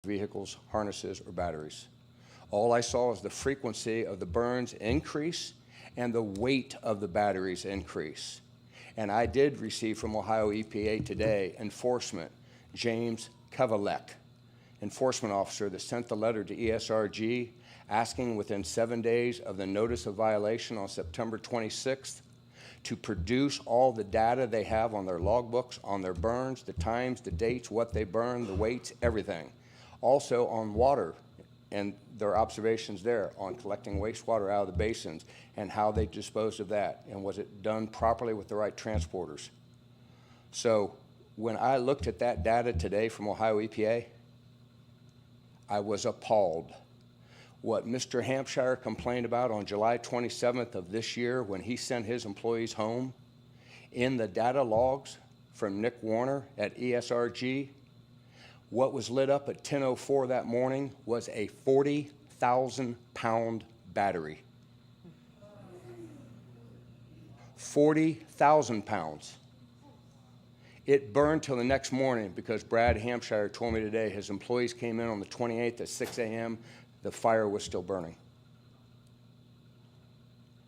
vehicles, harnesses, or batteries. All I saw is the frequency of the burns increase and the weight of the batteries increase. And I did receive from Ohio EPA today enforcement, James Kavalek, enforcement officer that sent the letter to ESRG asking within 7 days of the notice of violation on September 26th to produce all the data they have on their logbooks, on their burns, the times, the dates, what they burned, the weights, everything. Also on water and their observations there on collecting wastewater out of the basins and how they disposed of that and was it done properly with the right transporters. So when I looked at that data today from Ohio EPA, I was appalled. What Mr. Hampshire complained about on July 27th of this year when he sent his employees home, in the data logs from Nick Warner at ESRG, what was lit up at 10:04 that morning was a 40,000-pound battery. 40,000 pounds. It burned till the next morning because Brad Hampshire told me today his employees came in on the 28th at 6 a.m. The fire was still burning.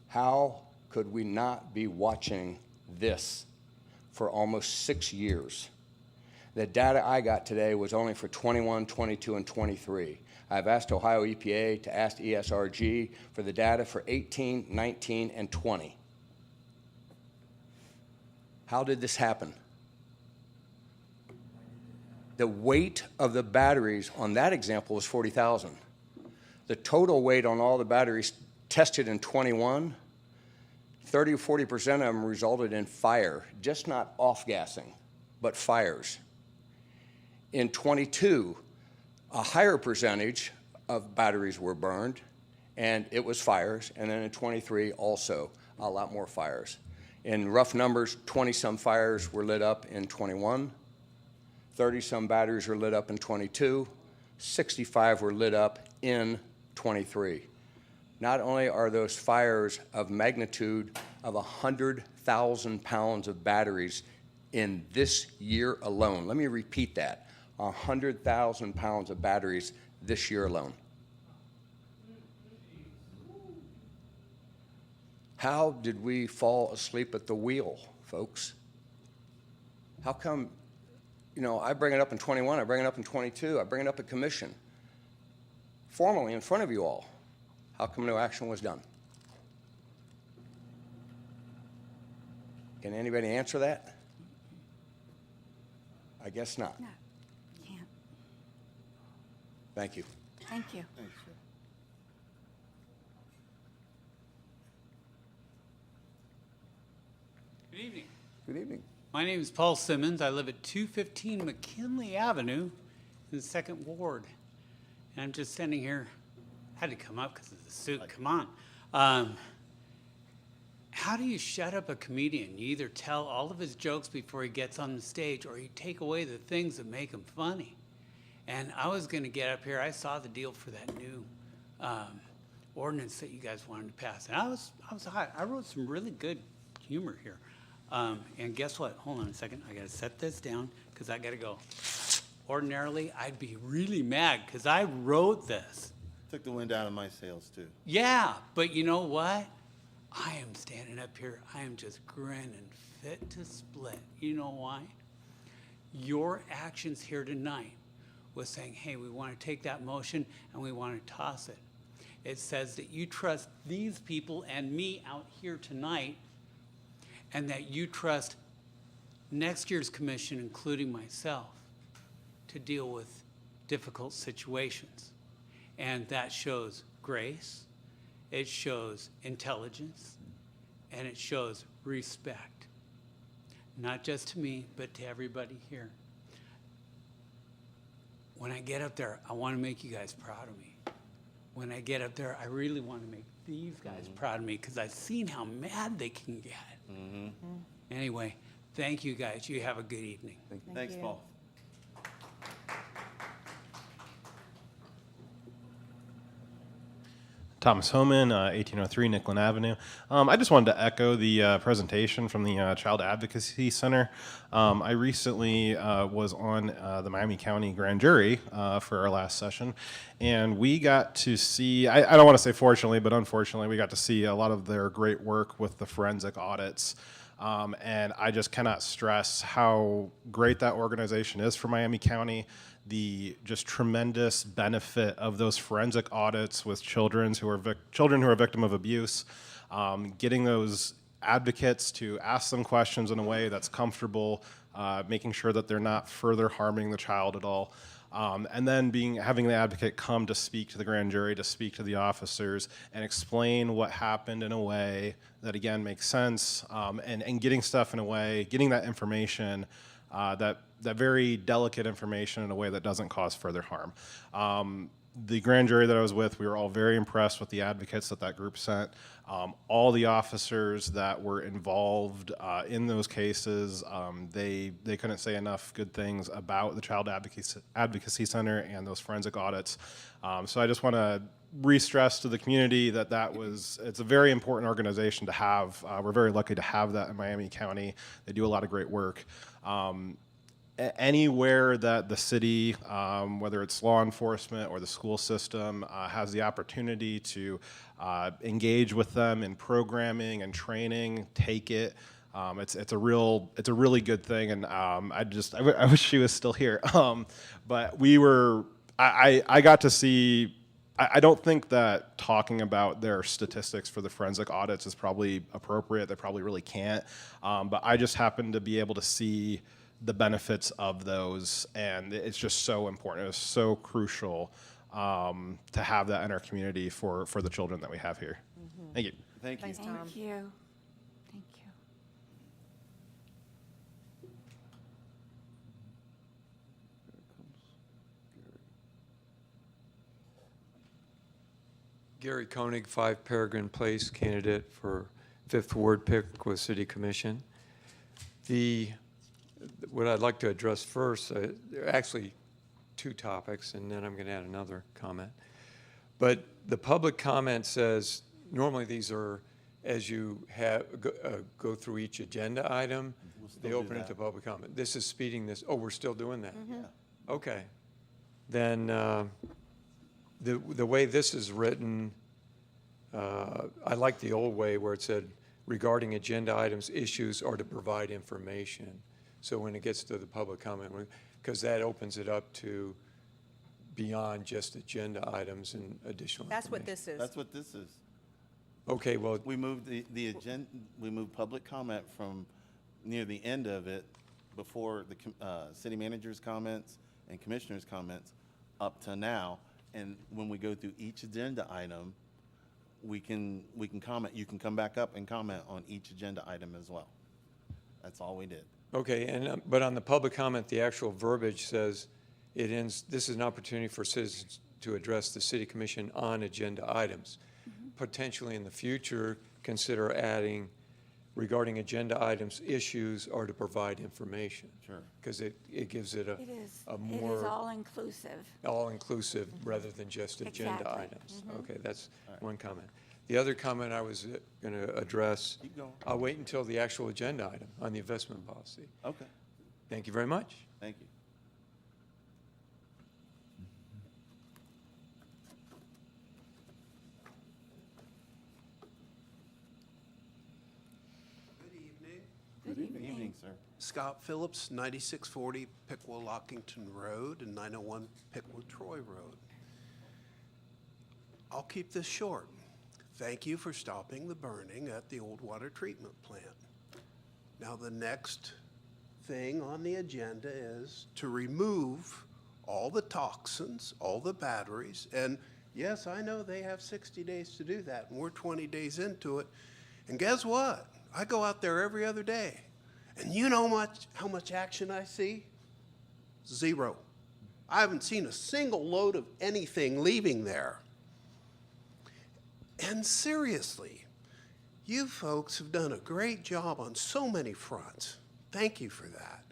How could we not be watching this for almost 6 years? The data I got today was only for 21, 22, and 23. I've asked Ohio EPA to ask ESRG for the data for 18, 19, and 20. How did this happen? The weight of the batteries on that example was 40,000. The total weight on all the batteries tested in 21, 30 or 40% of them resulted in fire, just not off-gassing, but fires. In 22, a higher percentage of batteries were burned, and it was fires. And then in 23, also a lot more fires. In rough numbers, 20-some fires were lit up in 21, 30-some batteries were lit up in 22, 65 were lit up in 23. Not only are those fires of magnitude of 100,000 pounds of batteries in this year alone. Let me repeat that. 100,000 pounds of batteries this year alone. How did we fall asleep at the wheel, folks? How come, I bring it up in 21, I bring it up in 22, I bring it up at commission, formally in front of you all. How come no action was done? Can anybody answer that? I guess not. No, can't. Thank you. Thank you. Thanks, sir. Good evening. Good evening. My name is Paul Simmons. I live at 215 McKinley Avenue in the 2nd Ward. And I'm just standing here. I had to come up because of the suit. Come on. How do you shut up a comedian? You either tell all of his jokes before he gets on the stage, or you take away the things that make him funny. And I was going to get up here. I saw the deal for that new ordinance that you guys wanted to pass. And I was hot. I wrote some really good humor here. And guess what? Hold on a second. I got to set this down because I got to go. Ordinarily, I'd be really mad because I wrote this. Took the wind out of my sails, too. Yeah, but you know what? I am standing up here. I am just grinning, fit to split. You know why? Your actions here tonight was saying, hey, we want to take that motion and we want to toss it. It says that you trust these people and me out here tonight, and that you trust next year's commission, including myself, to deal with difficult situations. And that shows grace, it shows intelligence, and it shows respect. Not just to me, but to everybody here. When I get up there, I want to make you guys proud of me. When I get up there, I really want to make these guys proud of me because I've seen how mad they can get. Anyway, thank you guys. You have a good evening. Thanks, Paul. Thomas Homan, 1803 Nicklin Avenue. I just wanted to echo the presentation from the Child Advocacy Center. I recently was on the Miami County Grand Jury for our last session, and we got to see, I don't want to say fortunately, but unfortunately, we got to see a lot of their great work with the forensic audits. And I just cannot stress how great that organization is for Miami County. The just tremendous benefit of those forensic audits with children who are victim of abuse, getting those advocates to ask them questions in a way that's comfortable, making sure that they're not further harming the child at all. And then having the advocate come to speak to the grand jury, to speak to the officers, and explain what happened in a way that, again, makes sense, and getting stuff in a way, getting that information, that very delicate information in a way that doesn't cause further harm. The grand jury that I was with, we were all very impressed with the advocates that group sent. All the officers that were involved in those cases, they couldn't say enough good things about the Child Advocacy Center and those forensic audits. So I just want to re-stress to the community that it's a very important organization to have. We're very lucky to have that in Miami County. They do a lot of great work. Anywhere that the city, whether it's law enforcement or the school system, has the opportunity to engage with them in programming and training, take it. It's a really good thing, and I wish she was still here. But I got to see. I don't think that talking about their statistics for the forensic audits is probably appropriate. They probably really can't. But I just happened to be able to see the benefits of those, and it's just so important. It was so crucial to have that in our community for the children that we have here. Mm-hmm. Thank you. Thank you. Thanks, Tom. Thank you. Thank you. Gary Koenig, 5 Peregrine Place, candidate for 5th Ward Piqua City Commission. What I'd like to address first, there are actually 2 topics, and then I'm going to add another comment. But the public comment says, normally these are, as you go through each agenda item, they open it to public comment. This is speeding this. Oh, we're still doing that? Yeah. Okay. Then the way this is written, I like the old way where it said, regarding agenda items, issues are to provide information. So when it gets to the public comment, because that opens it up to beyond just agenda items and additional That's what information. this is. That's what this is. Okay, well, We moved the agenda, we moved public comment from near the end of it, before the city manager's comments and commissioner's comments, up to now. And when we go through each agenda item, we can comment. You can come back up and comment on each agenda item as well. That's all we did. okay, and but on the public comment, the actual verbiage says it ends, this is an opportunity for citizens to address the city commission on agenda items. Potentially in the future, consider adding regarding agenda items, issues, or to provide information. Sure. Because it gives it It is. a It more is all-inclusive. all-inclusive rather than just agenda Exactly. items. Okay, that's one comment. The other comment I was going to address, Keep going. I'll wait until the actual agenda item on the investment policy. Okay, Thank you very much. thank you. Good evening. Good evening, sir. Scott Phillips, 9640 Piqua Lockington Road and 901 Piqua Troy Road. I'll keep this short. Thank you for stopping the burning at the old water treatment plant. Now, the next thing on the agenda is to remove all the toxins, all the batteries, and yes, I know they have 60 days to do that, and we're 20 days into it. And guess what? I go out there every other day, and you know how much action I see? Zero. I haven't seen a single load of anything leaving there. And seriously, you folks have done a great job on so many fronts. Thank you for that.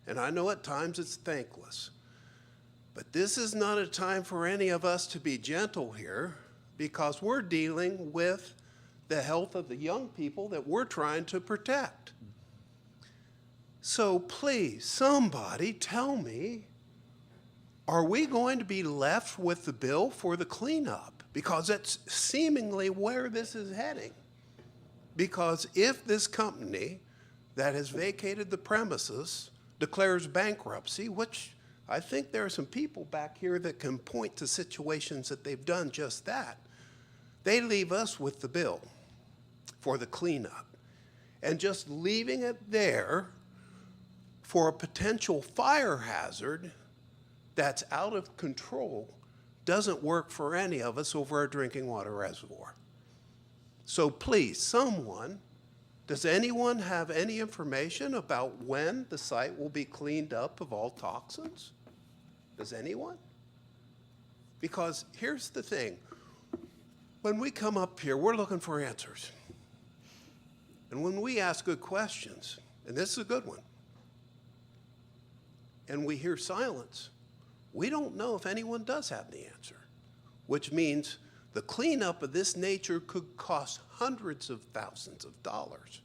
And I know at times it's thankless. But this is not a time for any of us to be gentle here. because we're dealing with the health of the young people that we're trying to protect. So please, somebody tell me, are we going to be left with the bill for the cleanup? Because that's seemingly where this is heading. Because if this company that has vacated the premises declares bankruptcy, which I think there are some people back here that can point to situations that they've done just that, they leave us with the bill for the cleanup. And just leaving it there for a potential fire hazard that's out of control doesn't work for any of us over our drinking water reservoir. So please, someone, does anyone have any information about when the site will be cleaned up of all toxins? Does anyone? Because here's the thing. When we come up here, we're looking for answers. And when we ask good questions, and this is a good one, and we hear silence, we don't know if anyone does have the answer, which means the cleanup of this nature could cost hundreds of thousands of dollars.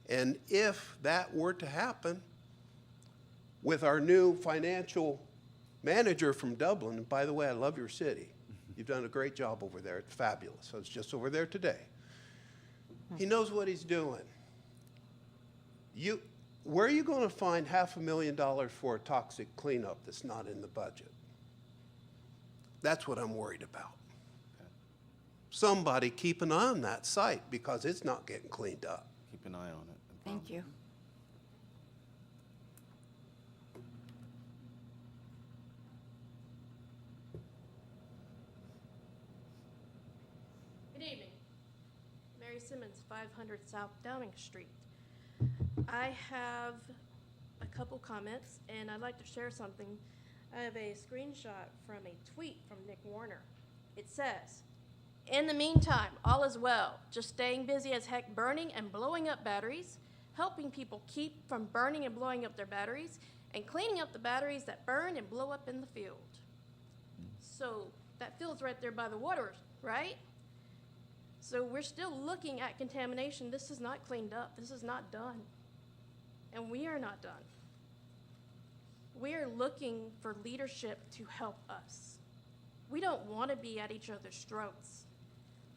And if that were to happen, with our new financial manager from Dublin, and by the way, I love your city. You've done a great job over there. It's fabulous. I was just over there today. He knows what he's doing. Where are you going to find $500,000 for a toxic cleanup that's not in the budget? That's what I'm worried about. Somebody keep an eye on that site because it's not getting cleaned up. Keep an eye on it. Thank you. Good evening. Mary Simmons, 500 South Downing Street. I have a couple comments, and I'd like to share something. I have a screenshot from a tweet from Nick Warner. It says, "In the meantime, all is well. Just staying busy as heck burning and blowing up batteries, helping people keep from burning and blowing up their batteries, and cleaning up the batteries that burn and blow up in the field." So that field's right there by the water, right? So we're still looking at contamination. This is not cleaned up. This is not done. And we are not done. We are looking for leadership to help us. We don't want to be at each other's throats.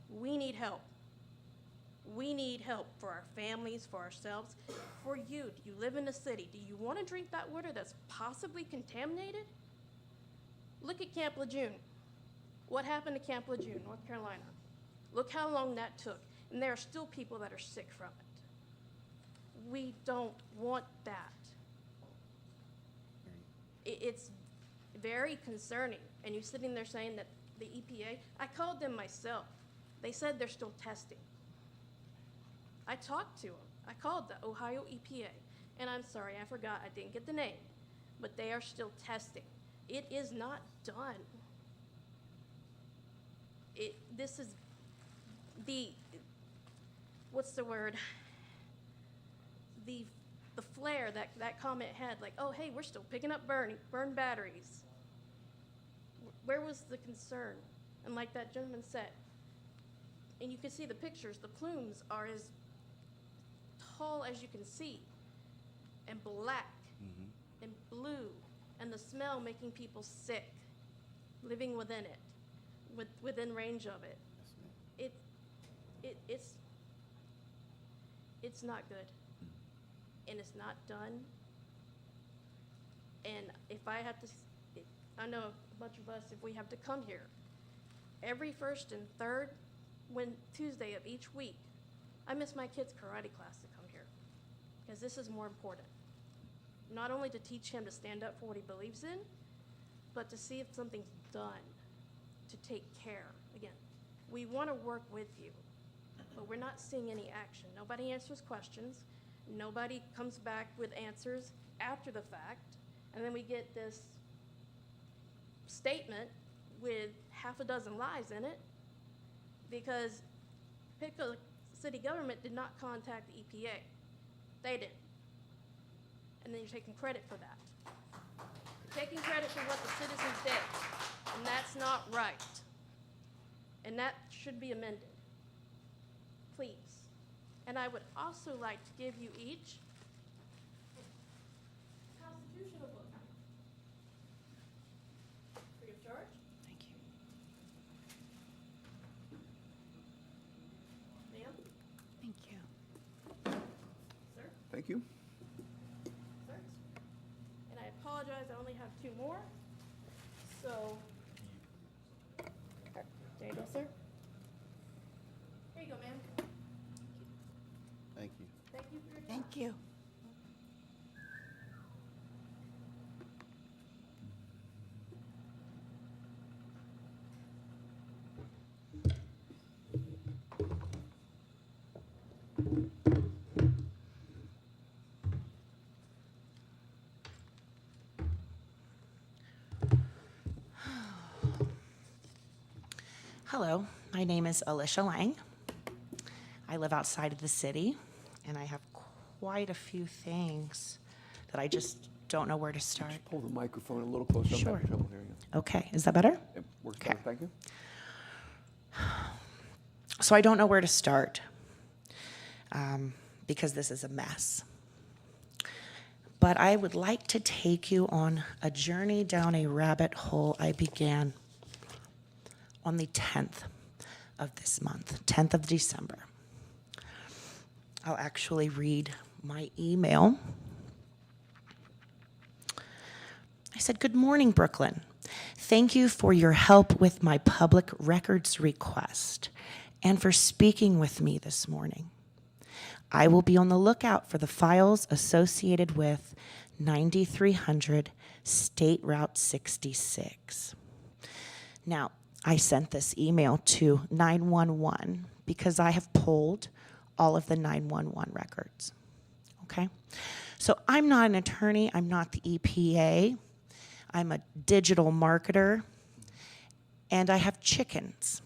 We need help. We need help for our families, for ourselves, for you. Do you live in the city? Do you want to drink that water that's possibly contaminated? Look at Camp Lejeune. What happened to Camp Lejeune, North Carolina? Look how long that took. And there are still people that are sick from it. We don't want that. It's very concerning. And you're sitting there saying that the EPA, I called them myself. They said they're still testing. I talked to them. I called the Ohio EPA. And I'm sorry, I forgot, I didn't get the name. But they are still testing. It is not done. This is the, what's the word? The flare that comment had, like, oh, hey, we're still picking up burned batteries. Where was the concern? And like that gentleman said, and you can see the pictures, the plumes are as tall as you can see, and black, and blue, and the smell making people sick, living within it, within range of it. It's not good, and it's not done. And if I have to, I know a bunch of us, if we have to come here every first and third Tuesday of each week, I miss my kid's karate class to come here, because this is more important. Not only to teach him to stand up for what he believes in, but to see if something's done to take care. Again, we want to work with you, but we're not seeing any action. Nobody answers questions. Nobody comes back with answers after the fact. And then we get this statement with half a dozen lies in it, because Piqua city government did not contact the EPA. They did. And then you're taking credit for that. You're taking credit for what the citizens did, and that's not right. and that should be amended. Please. And I would also like to give you each a constitutional book. Free of charge. Thank you. Ma'am, Thank you. sir, Thank you. sir. And I apologize, I only have two more. So, there you go, sir. Here you go, ma'am. Thank you. Thank you for your time. Thank you. Hello, my name is Alicia Lang. I live outside of the city, and I have quite a few things that I just don't know where to start. Pull the microphone a little closer. I'm Sure. having trouble hearing you. Okay, is that better? It works Okay. better, thank you. So I don't know where to start because this is a mess. But I would like to take you on a journey down a rabbit hole I began on the 10th of this month, 10th of December. I'll actually read my email. I said, "Good morning, Brooklyn. Thank you for your help with my public records request and for speaking with me this morning. I will be on the lookout for the files associated with 9300 State Route 66. Now, I sent this email to 911 because I have pulled all of the 911 records. Okay? So I'm not an attorney, I'm not the EPA, I'm a digital marketer, and I have chickens.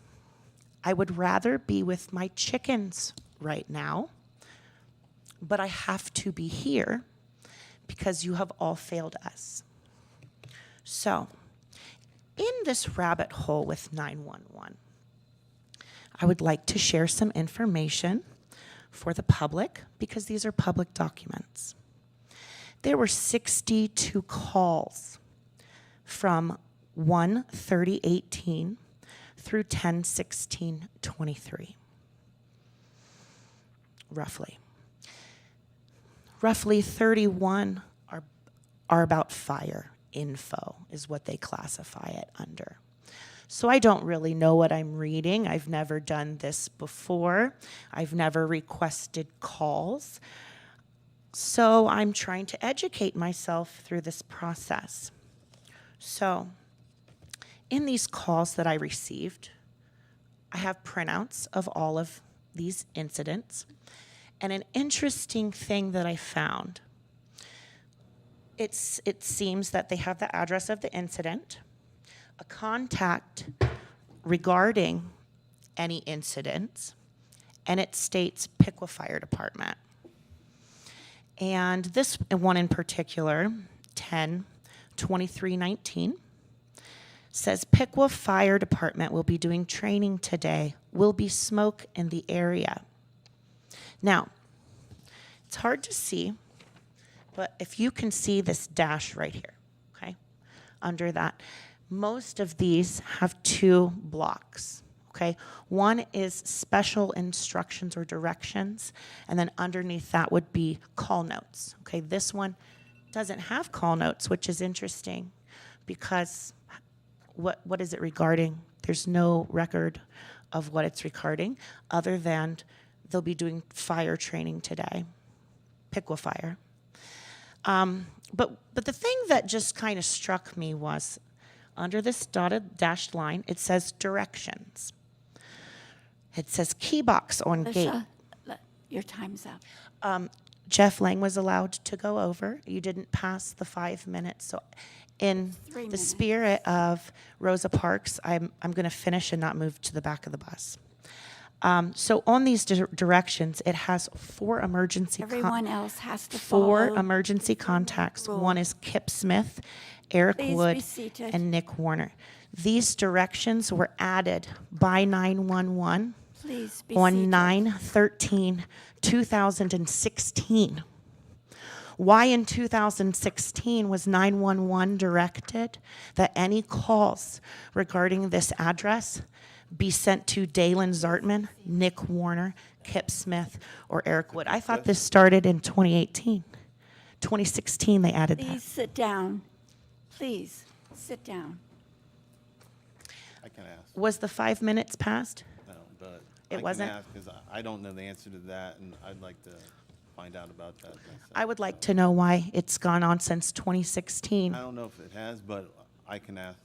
I would rather be with my chickens right now, but I have to be here because you have all failed us. So, in this rabbit hole with 911, I would like to share some information for the public because these are public documents. There were 62 calls from 1/30/18 through 10/16/23, roughly. Roughly 31 are about fire info, is what they classify it under. So I don't really know what I'm reading. I've never done this before. I've never requested calls. So I'm trying to educate myself through this process. So in these calls that I received, I have printouts of all of these incidents. And an interesting thing that I found, it seems that they have the address of the incident, a contact regarding any incidents, and it states Piqua Fire Department. And this one in particular, 10/23/19, says Piqua Fire Department will be doing training today. Will be smoke in the area. Now, it's hard to see, but if you can see this dash right here, okay, under that, most of these have two blocks, okay? One is special instructions or directions, and then underneath that would be call notes, okay? This one doesn't have call notes, which is interesting because what is it regarding? There's no record of what it's regarding other than they'll be doing fire training today, Piqua Fire. But the thing that just kind of struck me was under this dotted dashed line, it says directions. It says key box on gate. Alicia, your time's up. Jeff Lang was allowed to go over. You didn't pass the 5 minutes. So in 3 the minutes. spirit of Rosa Parks, I'm going to finish and not move to the back of the bus. So on these directions, it has four emergency Everyone else has to four follow emergency contacts. rule. One is Kip Smith, Eric Please be Wood, seated. and Nick Warner. These directions were added by 911 Please be on seated. 9/13/2016. Why in 2016 was 911 directed that any calls regarding this address be sent to Dalen Zartman, Nick Warner, Kip Smith, or Eric Wood? I thought this started in 2018. 2016 they added that. Please sit down. Please sit down. I can ask. Was the 5 minutes passed? No, but It I wasn't? can ask because I don't know the answer to that, and I'd like to find out about that myself. I would like to know why it's gone on since 2016. I don't know if it has, but I can ask.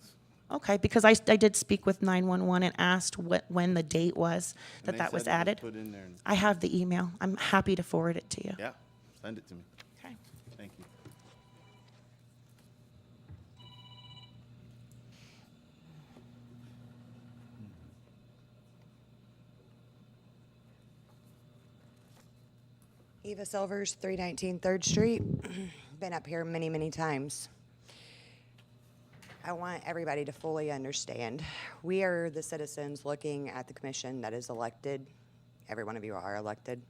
Okay, because I did speak with 911 and asked when the date was And that they that was said it added. Put in there. And, I have the email. I'm happy to forward it to you. yeah, send it to me. Okay. Thank you. Eva Silvers, 319 3rd Street. Been up here many, many times. I want everybody to fully understand. We are the citizens looking at the commission that is elected. Every one of you are elected.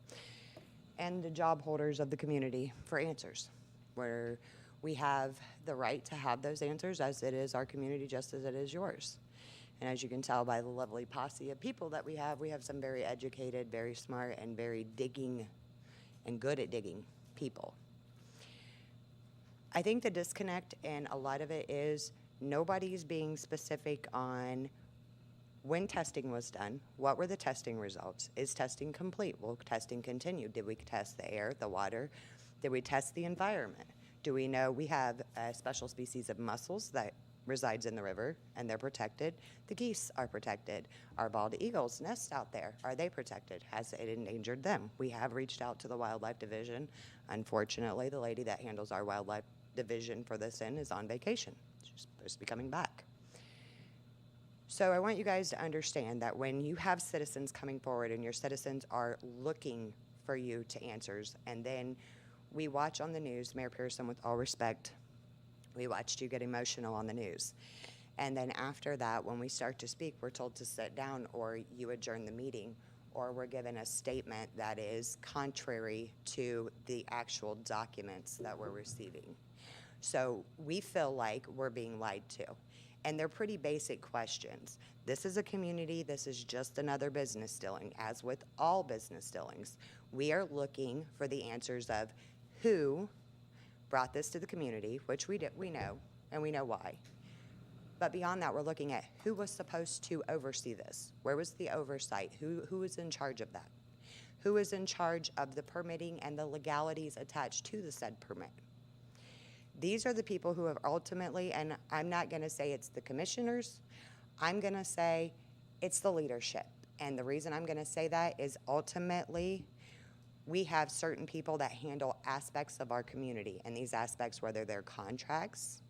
And the job holders of the community for answers, where we have the right to have those answers, as it is our community, just as it is yours. And as you can tell by the lovely posse of people that we have some very educated, very smart, and very digging and good at digging people. I think the disconnect in a lot of it is nobody's being specific on when testing was done, what were the testing results, is testing complete, will testing continue, did we test the air, the water, did we test the environment? Do we know we have a special species of mussels that resides in the river and they're protected? The geese are protected. Our bald eagles nest out there. Are they protected? Has it endangered them? We have reached out to the wildlife division. Unfortunately, the lady that handles our wildlife division for this end is on vacation. She's supposed to be coming back. So I want you guys to understand that when you have citizens coming forward and your citizens are looking for you to answers, and then we watch on the news, Mayor Pearson, with all respect, we watched you get emotional on the news. And then after that, when we start to speak, we're told to sit down, or you adjourn the meeting, or we're given a statement that is contrary to the actual documents that we're receiving. So we feel like we're being lied to. And they're pretty basic questions. This is a community, this is just another business dealing. As with all business dealings, we are looking for the answers of who brought this to the community, which we know, and we know why. But beyond that, we're looking at who was supposed to oversee this. Where was the oversight? Who was in charge of that? Who is in charge of the permitting and the legalities attached to the said permit? These are the people who have ultimately, and I'm not gonna say it's the commissioners, I'm gonna say it's the leadership. And the reason I'm gonna say that is ultimately, we have certain people that handle aspects of our community, and these aspects, whether they're contracts,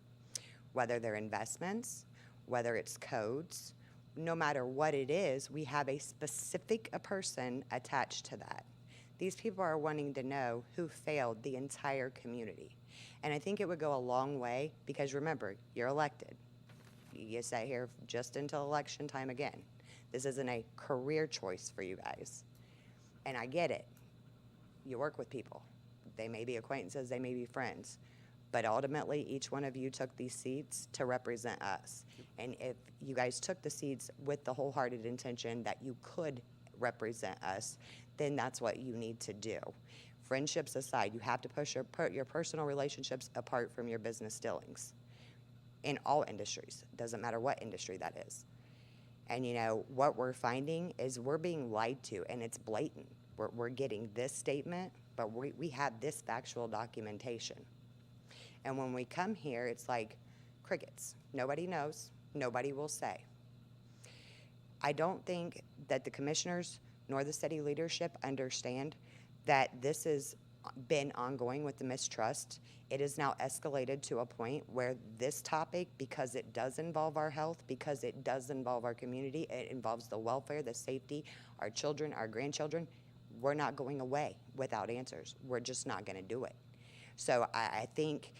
whether they're investments, whether it's codes, no matter what it is, we have a specific person attached to that. These people are wanting to know who failed the entire community. And I think it would go a long way, because remember, you're elected. You sit here just until election time again. This isn't a career choice for you guys. And I get it. You work with people. They may be acquaintances, they may be friends. But ultimately, each one of you took these seats to represent us. And if you guys took the seats with the wholehearted intention that you could represent us, then that's what you need to do. Friendships aside, you have to put your personal relationships apart from your business dealings. In all industries, doesn't matter what industry that is. And you know, what we're finding is we're being lied to, and it's blatant. We're getting this statement, but we have this factual documentation. And when we come here, it's like crickets. Nobody knows, nobody will say. I don't think that the commissioners nor the city leadership understand that this has been ongoing with the mistrust. It is now escalated to a point where this topic, because it does involve our health, because it does involve our community, it involves the welfare, the safety, our children, our grandchildren, we're not going away without answers. We're just not gonna do it. So I think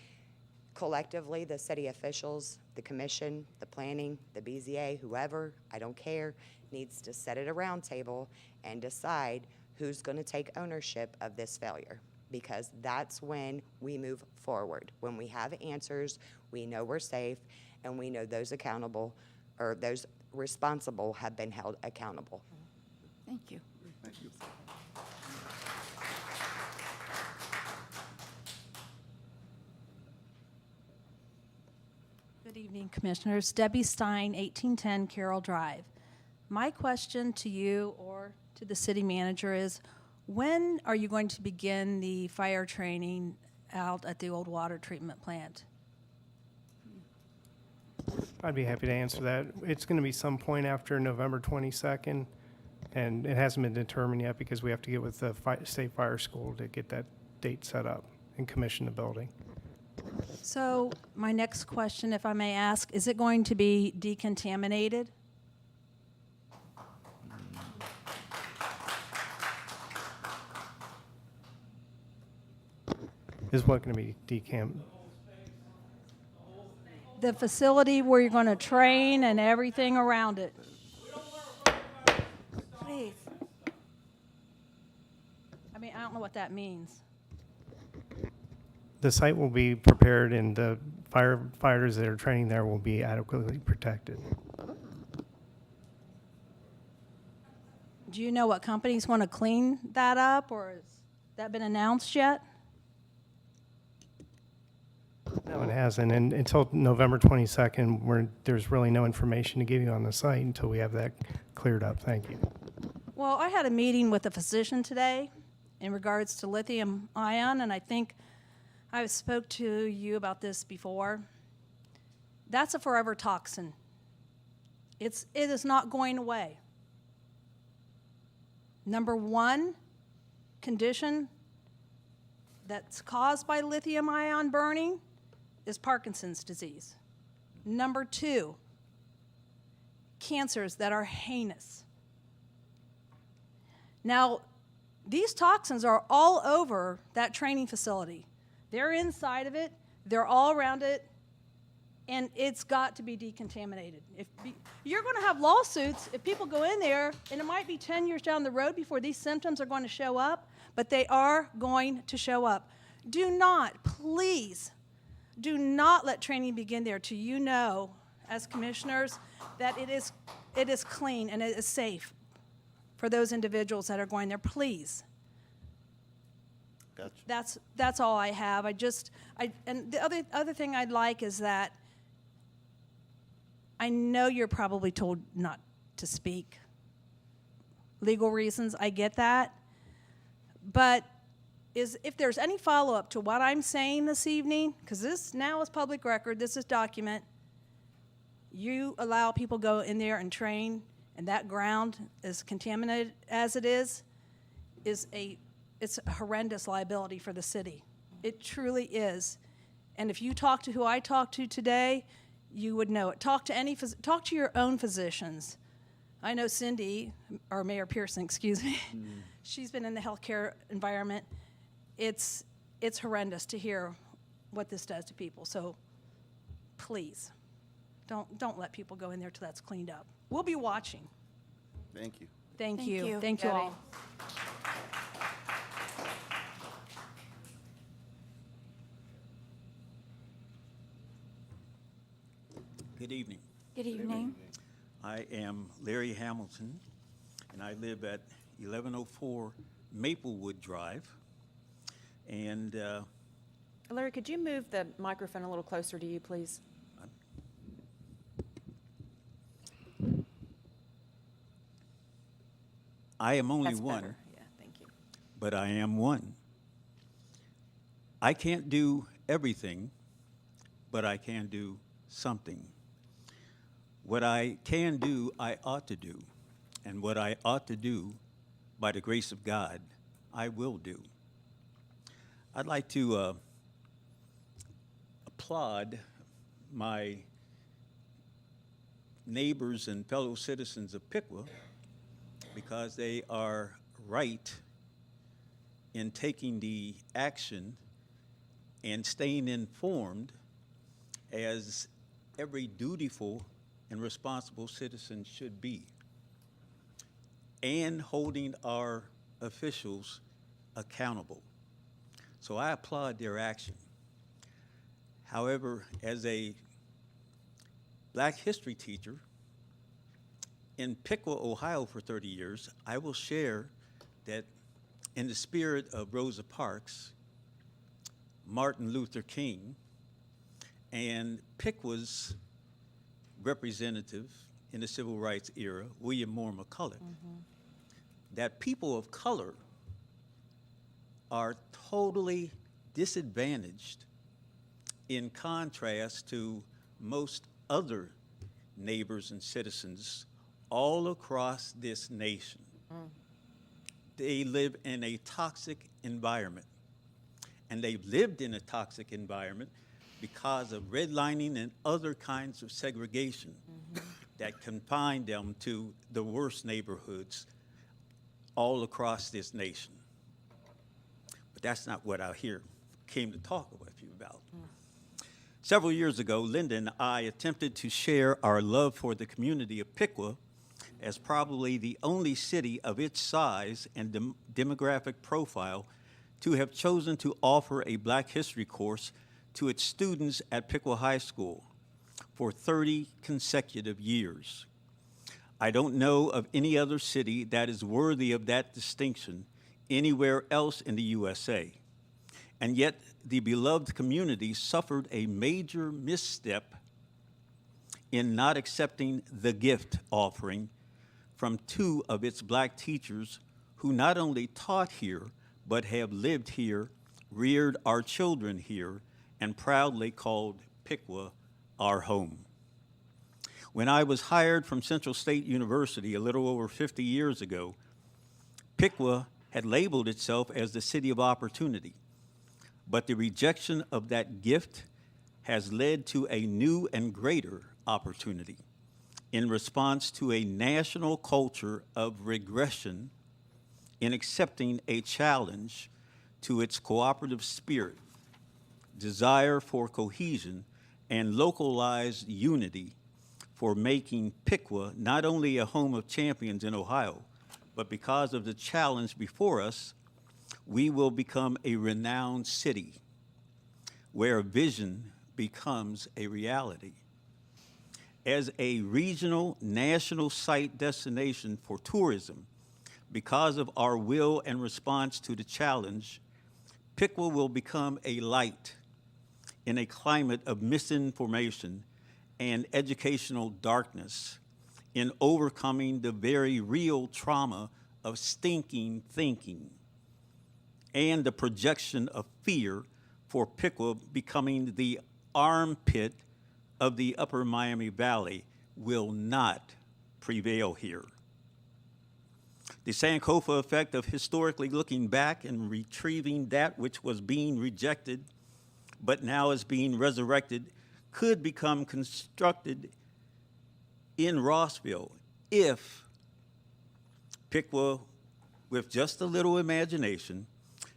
collectively, the city officials, the commission, the planning, the BZA, whoever, I don't care, needs to sit at a round table and decide who's going to take ownership of this failure. Because that's when we move forward. When we have answers, we know we're safe, and we know those accountable, or those responsible have been held accountable. Thank you. Thank you. Good evening, Commissioners. Debbie Stein, 1810 Carroll Drive. My question to you or to the city manager is, when are you going to begin the fire training out at the old water treatment plant? I'd be happy to answer that. It's going to be some point after November 22nd, and it hasn't been determined yet because we have to get with the State Fire School to get that date set up and commission the building. So my next question, if I may ask, is it going to be decontaminated? Is what going to be The facility where you're going to train and everything around it? Please. I mean, I don't know what that means. The site will be prepared, and the firefighters that are training there will be adequately protected. Do you know what companies want to clean that up, or has that been announced yet? No, it hasn't, and until November 22nd, there's really no information to give you on the site until we have that cleared up. Thank you. Well, I had a meeting with a physician today in regards to lithium ion, and I think I spoke to you about this before. That's a forever toxin. It is not going away. Number one condition that's caused by lithium ion burning is Parkinson's disease. Number two, cancers that are heinous. Now, these toxins are all over that training facility. They're inside of it, they're all around it, and it's got to be decontaminated. You're going to have lawsuits if people go in there, and it might be 10 years down the road before these symptoms are going to show up, but they are going to show up. Do not, please, do not let training begin there till you know, as commissioners, that it is clean and it is safe for those individuals that are going there. Please. Gotcha. That's all I have. And the other thing I'd like is that I know you're probably told not to speak. Legal reasons, I get that. But if there's any follow-up to what I'm saying this evening, because this now is public record, this is document, you allow people go in there and train, and that ground is contaminated as it is it's a horrendous liability for the city. It truly is. And if you talk to who I talked to today, you would know it. Talk to your own physicians. I know Cindy, or Mayor Pearson, excuse me. She's been in the healthcare environment. It's horrendous to hear what this does to people. So please, don't let people go in there till that's cleaned up. We'll be watching. Thank you. Thank you. Thank you all. Good evening. Good evening. I am Larry Hamilton, and I live at 1104 Maplewood Drive. And Larry, could you move the microphone a little closer to you, please? I am only That's one, better. Yeah, thank you. but I am one. I can't do everything, but I can do something. What I can do, I ought to do. And what I ought to do, by the grace of God, I will do. I'd like to applaud my neighbors and fellow citizens of Piqua because they are right in taking the action and staying informed as every dutiful and responsible citizen should be, and holding our officials accountable. So I applaud their action. However, as a Black history teacher in Piqua, Ohio for 30 years, I will share that in the spirit of Rosa Parks, Martin Luther King, and Piqua's representative in the civil rights era, William Moore McCulloch, that people of color are totally disadvantaged in contrast to most other neighbors and citizens all across this nation. They live in a toxic environment, and they've lived in a toxic environment because of redlining and other kinds of segregation that confine them to the worst neighborhoods all across this nation. But that's not what I came to talk with you about. Several years ago, Linda and I attempted to share our love for the community of Piqua as probably the only city of its size and demographic profile to have chosen to offer a Black history course to its students at Piqua High School for 30 consecutive years. I don't know of any other city that is worthy of that distinction anywhere else in the USA. And yet, the beloved community suffered a major misstep in not accepting the gift offering from two of its Black teachers who not only taught here, but have lived here, reared our children here, and proudly called Piqua our home. When I was hired from Central State University a little over 50 years ago, Piqua had labeled itself as the city of opportunity, but the rejection of that gift has led to a new and greater opportunity in response to a national culture of regression in accepting a challenge to its cooperative spirit, desire for cohesion, and localized unity for making Piqua not only a home of champions in Ohio, but because of the challenge before us, we will become a renowned city where vision becomes a reality. As a regional, national site destination for tourism, because of our will and response to the challenge, Piqua will become a light in a climate of misinformation and educational darkness in overcoming the very real trauma of stinking thinking and the projection of fear for Piqua becoming the armpit of the upper Miami Valley will not prevail here. The Sankofa effect of historically looking back and retrieving that which was being rejected but now is being resurrected could become constructed in Rossville if Piqua, with just a little imagination,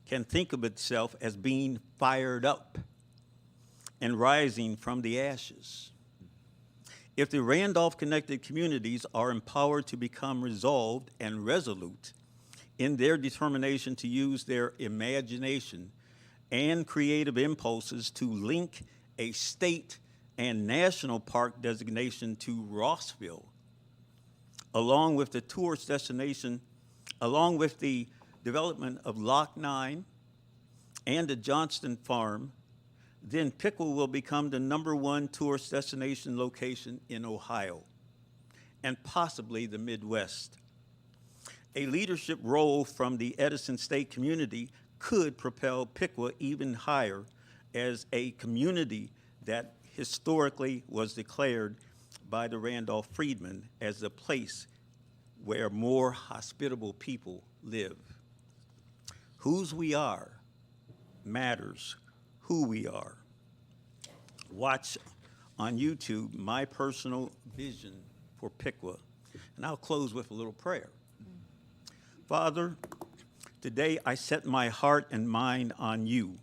can think of itself as being fired up and rising from the ashes. If the Randolph-connected communities are empowered to become resolved and resolute in their determination to use their imagination and creative impulses to link a state and national park designation to Rossville, along with the tourist destination, along with the development of Loch 9 and the Johnston Farm, then Piqua will become the #1 tourist destination location in Ohio and possibly the Midwest. A leadership role from the Edison State community could propel Piqua even higher as a community that historically was declared by the Randolph Freedmen as the place where more hospitable people live. Whose we are matters who we are. Watch on YouTube my personal vision for Piqua, and I'll close with a little prayer. Father, today I set my heart and mind on you.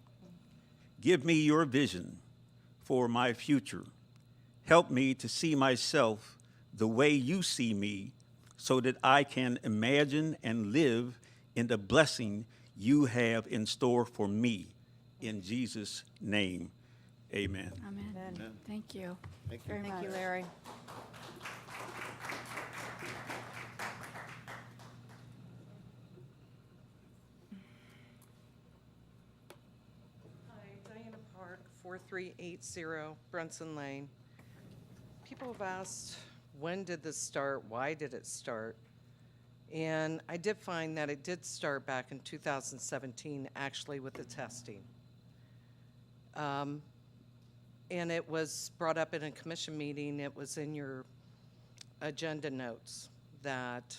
Give me your vision for my future. Help me to see myself the way you see me so that I can imagine and live in the blessing you have in store for me. In Jesus' name, amen. Amen. Thank you. Thank you. Very Thank you, much. Larry. Hi, Diana Park, 4380 Brunson Lane. People have asked, when did this start? Why did it start? And I did find that it did start back in 2017, actually, with the testing. And it was brought up in a commission meeting. It was in your agenda notes that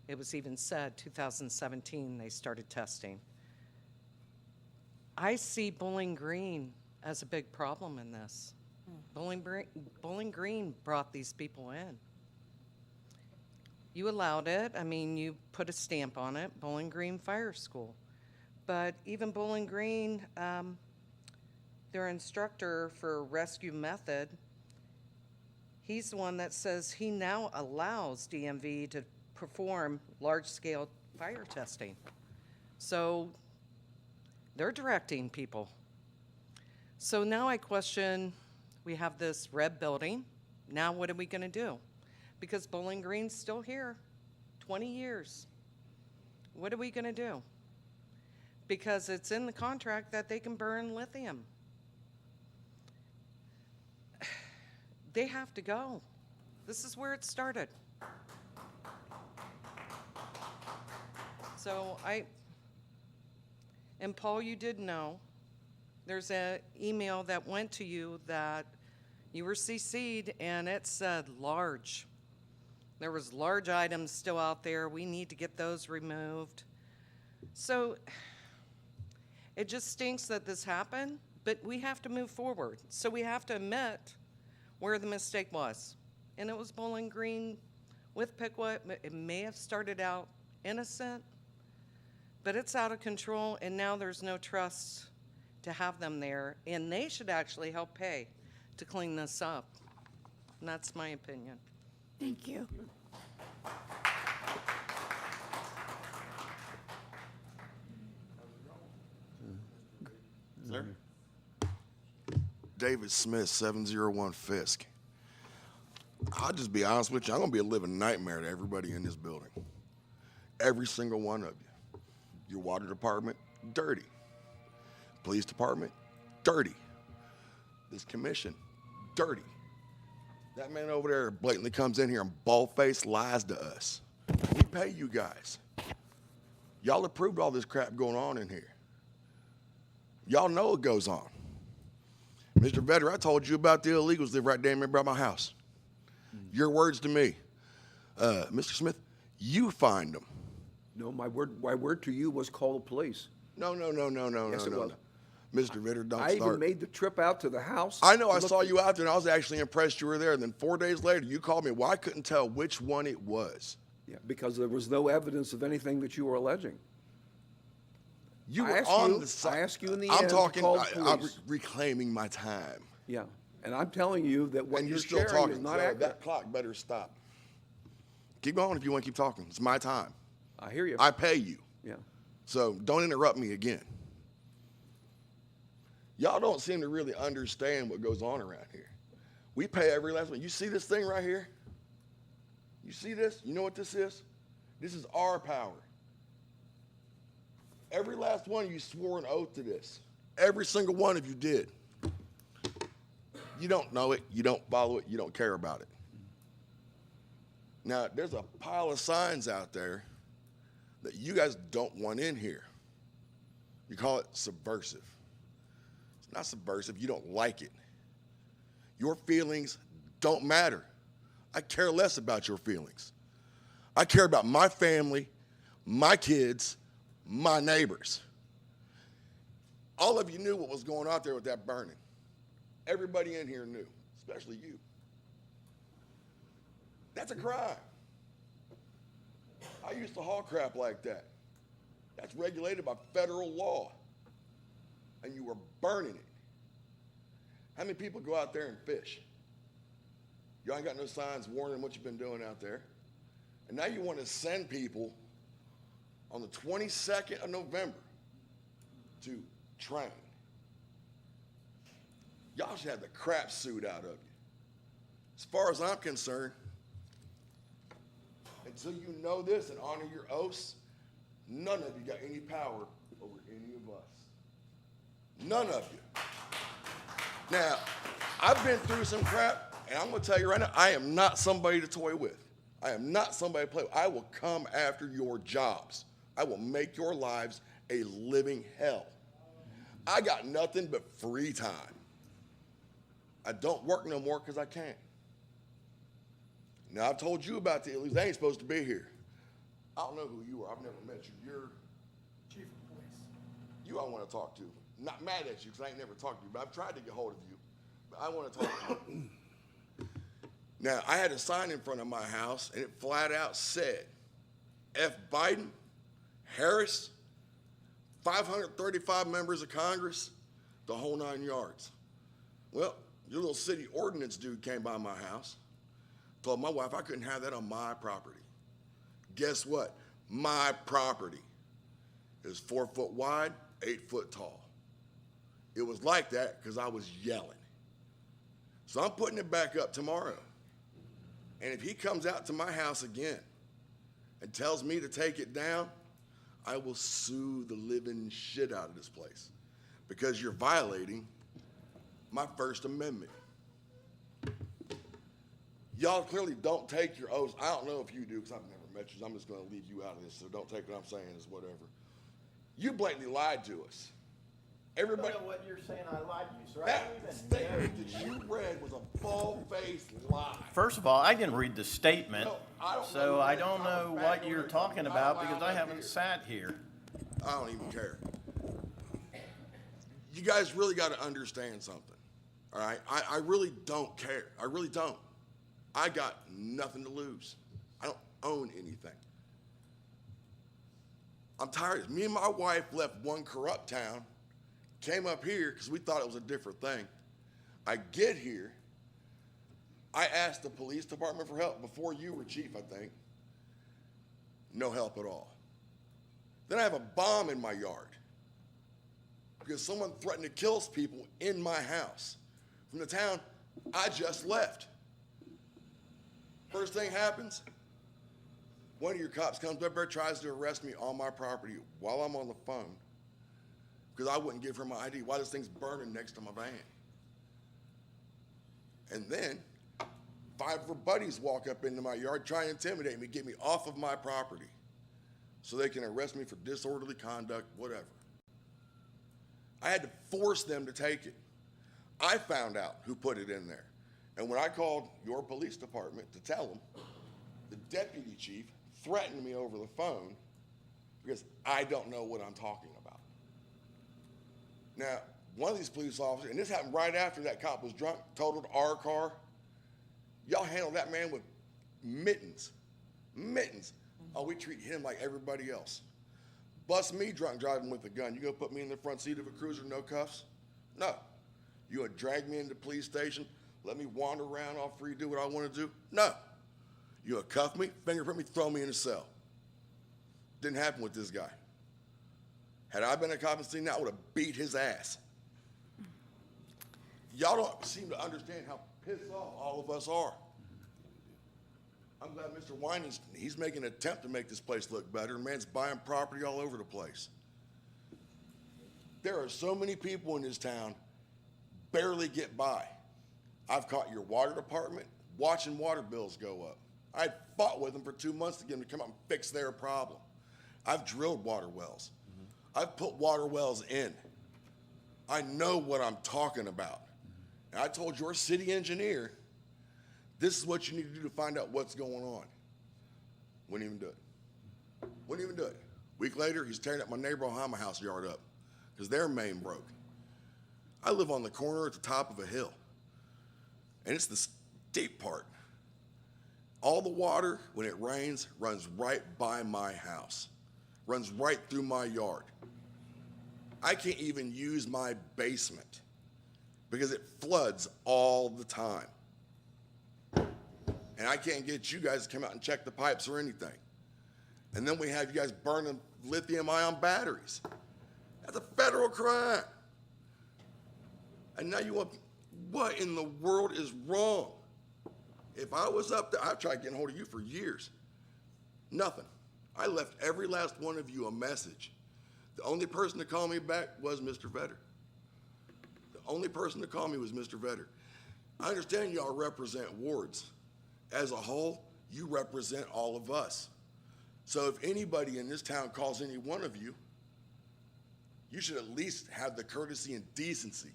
it was even said 2017 they started testing. I see Bowling Green as a big problem in this. Bowling Green brought these people in. You allowed it. I mean, you put a stamp on it, Bowling Green Fire School. But even Bowling Green, their instructor for rescue method, he's the one that says he now allows DMV to perform large-scale fire testing. So they're directing people. So now I question, we have this red building. Now what are we going to do? Because Bowling Green's still here, 20 years. What are we going to do? Because it's in the contract that they can burn lithium. They have to go. This is where it started. So and Paul, you did know, there's an email that went to you that you were CC'd and it said large. There was large items still out there. We need to get those removed. So it just stinks that this happened, but we have to move forward. So we have to admit where the mistake was. And it was Bowling Green with Piqua. It may have started out innocent, but it's out of control, and now there's no trust to have them there, and they should actually help pay to clean this up. And that's my opinion. Thank you. Sir? David Smith, 701 Fisk. I'll just be honest with you, I'm gonna be a living nightmare to everybody in this building. Every single one of you. Your water department, dirty. Police department, dirty. This commission, dirty. That man over there blatantly comes in here and bald-faced lies to us. We pay you guys. Y'all approved all this crap going on in here. Y'all know it goes on. Mr. Vedder, I told you about the illegals that right damn near by my house. Your words to me. Mr. Smith, you find them. No, my word to you was call the police. No. Yes, it was. Mr. Vedder, don't I start. even made the trip out to the house. I know, to I look saw for- you out there, and I was actually impressed you were there. And then 4 days later, you called me. Well, I couldn't tell which one it was. Yeah, because there was no evidence of anything that you were alleging. You I were asked on you- the side. I asked you in the I'm end to talking, call the I'm police. reclaiming my time. Yeah, and I'm telling you that what And you're you're still sharing talking. is not So accurate. that clock better stop. Keep going if you want to keep talking. It's my time. I hear you. I pay you. Yeah. So don't interrupt me again. Y'all don't seem to really understand what goes on around here. We pay every last one. You see this thing right here? You see this? You know what this is? This is our power. Every last one of you swore an oath to this. Every single one of you did. You don't know it, you don't follow it, you don't care about it. Now, there's a pile of signs out there that you guys don't want in here. You call it subversive. It's not subversive, you don't like it. Your feelings don't matter. I care less about your feelings. I care about my family, my kids, my neighbors. All of you knew what was going on there with that burning. Everybody in here knew, especially you. That's a crime. I used to haul crap like that. That's regulated by federal law. And you were burning it. How many people go out there and fish? You ain't got no signs warning what you've been doing out there. And now you want to send people on the 22nd of November to train. Y'all should have the crap suit out of you. As far as I'm concerned, until you know this and honor your oaths, none of you got any power over any of us. None of you. Now, I've been through some crap, and I'm going to tell you right now, I am not somebody to toy with. I am not somebody to play with. I will come after your jobs. I will make your lives a living hell. I got nothing but free time. I don't work no more because I can't. Now, I've told you about the illegals. They ain't supposed to be here. I don't know who you are. I've never met you. You're Chief of Police. you I want to talk to. Not mad at you because I ain't never talked to you, but I've tried to get hold of you. But I want to talk to you. Now, I had a sign in front of my house, and it flat out said, F. Biden, Harris, 535 members of Congress, the whole 9 yards. Well, your little city ordinance dude came by my house, told my wife I couldn't have that on my property. Guess what? My property is 4 foot wide, 8 foot tall. It was like that because I was yelling. So I'm putting it back up tomorrow. And if he comes out to my house again and tells me to take it down, I will sue the living shit out of this place because you're violating my First Amendment. Y'all clearly don't take your oaths. I don't know if you do because I've never met you. So I'm just going to leave you out of this, so don't take what I'm saying as whatever. You blatantly lied to us. Everybody. I don't know what you're saying. I lied to you, sir. That statement that you read was a bald-faced lie. First of all, I didn't read the statement, No, I don't so know I that. don't know I'm what back you're on talking it. about I'm because out I haven't here. sat here. I don't even care. You guys really got to understand something, all right? I really don't care. I really don't. I got nothing to lose. I don't own anything. I'm tired. Me and my wife left one corrupt town, came up here because we thought it was a different thing. I get here. I asked the police department for help before you were chief, I think. No help at all. Then I have a bomb in my yard because someone threatened to kill people in my house from the town I just left. First thing happens, one of your cops comes up there, tries to arrest me on my property while I'm on the phone because I wouldn't give her my ID while this thing's burning next to my van. And then 5 of her buddies walk up into my yard, try and intimidate me, get me off of my property so they can arrest me for disorderly conduct, whatever. I had to force them to take it. I found out who put it in there. And when I called your police department to tell them, the deputy chief threatened me over the phone because I don't know what I'm talking about. Now, one of these police officers, and this happened right after that cop was drunk, totaled our car. Y'all handled that man with mittens. Mittens. Oh, we treat him like everybody else. Bust me drunk driving with a gun. You gonna put me in the front seat of a cruiser, no cuffs? No. You gonna drag me into the police station, let me wander around all free, do what I wanna do? No. You gonna cuff me, fingerprint me, throw me in a cell. Didn't happen with this guy. Had I been a cop and seen that, I would have beat his ass. Y'all don't seem to understand how pissed off all of us are. I'm glad Mr. Winans, he's making an attempt to make this place look better. Man's buying property all over the place. There are so many people in this town barely get by. I've caught your water department watching water bills go up. I fought with them for 2 months to get them to come up and fix their problem. I've drilled water wells. I've put water wells in. I know what I'm talking about. And I told your city engineer, this is what you need to do to find out what's going on. Wouldn't even do it. Wouldn't even do it. Week later, he's tearing up my neighbor behind my house yard up because their main broke. I live on the corner at the top of a hill, and it's the steep part. All the water, when it rains, runs right by my house, runs right through my yard. I can't even use my basement because it floods all the time. And I can't get you guys to come out and check the pipes or anything. And then we have you guys burning lithium-ion batteries. That's a federal crime. And now you want, what in the world is wrong? If I was up there, I've tried getting hold of you for years. Nothing. I left every last one of you a message. The only person to call me back was Mr. Vetter. The only person to call me was Mr. Vetter. I understand y'all represent wards. As a whole, you represent all of us. So if anybody in this town calls any one of you, you should at least have the courtesy and decency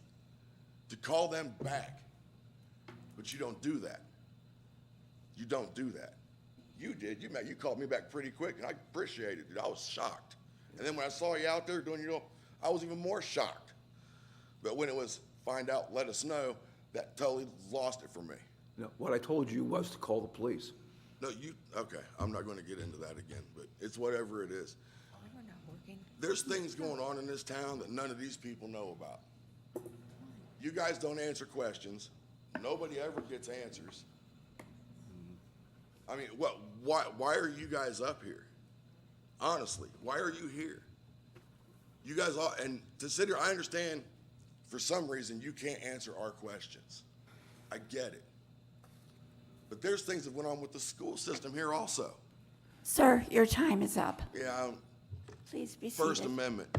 to call them back. But you don't do that. You don't do that. You did. You called me back pretty quick, and I appreciate it, dude. I was shocked. And then when I saw you out there doing your, I was even more shocked. But when it was find out, let us know, that totally lost it for me. No, what I told you was to call the police. No, okay, I'm not going to get into that again, but it's whatever it is. There's things going on in this town that none of these people know about. You guys don't answer questions. Nobody ever gets answers. I mean, why are you guys up here? Honestly, why are you here? You guys all, and to sit here, I understand for some reason you can't answer our questions. I get it. But there's things that went on with the school system here also. Sir, your time is up. Yeah. Please be seated. First Amendment.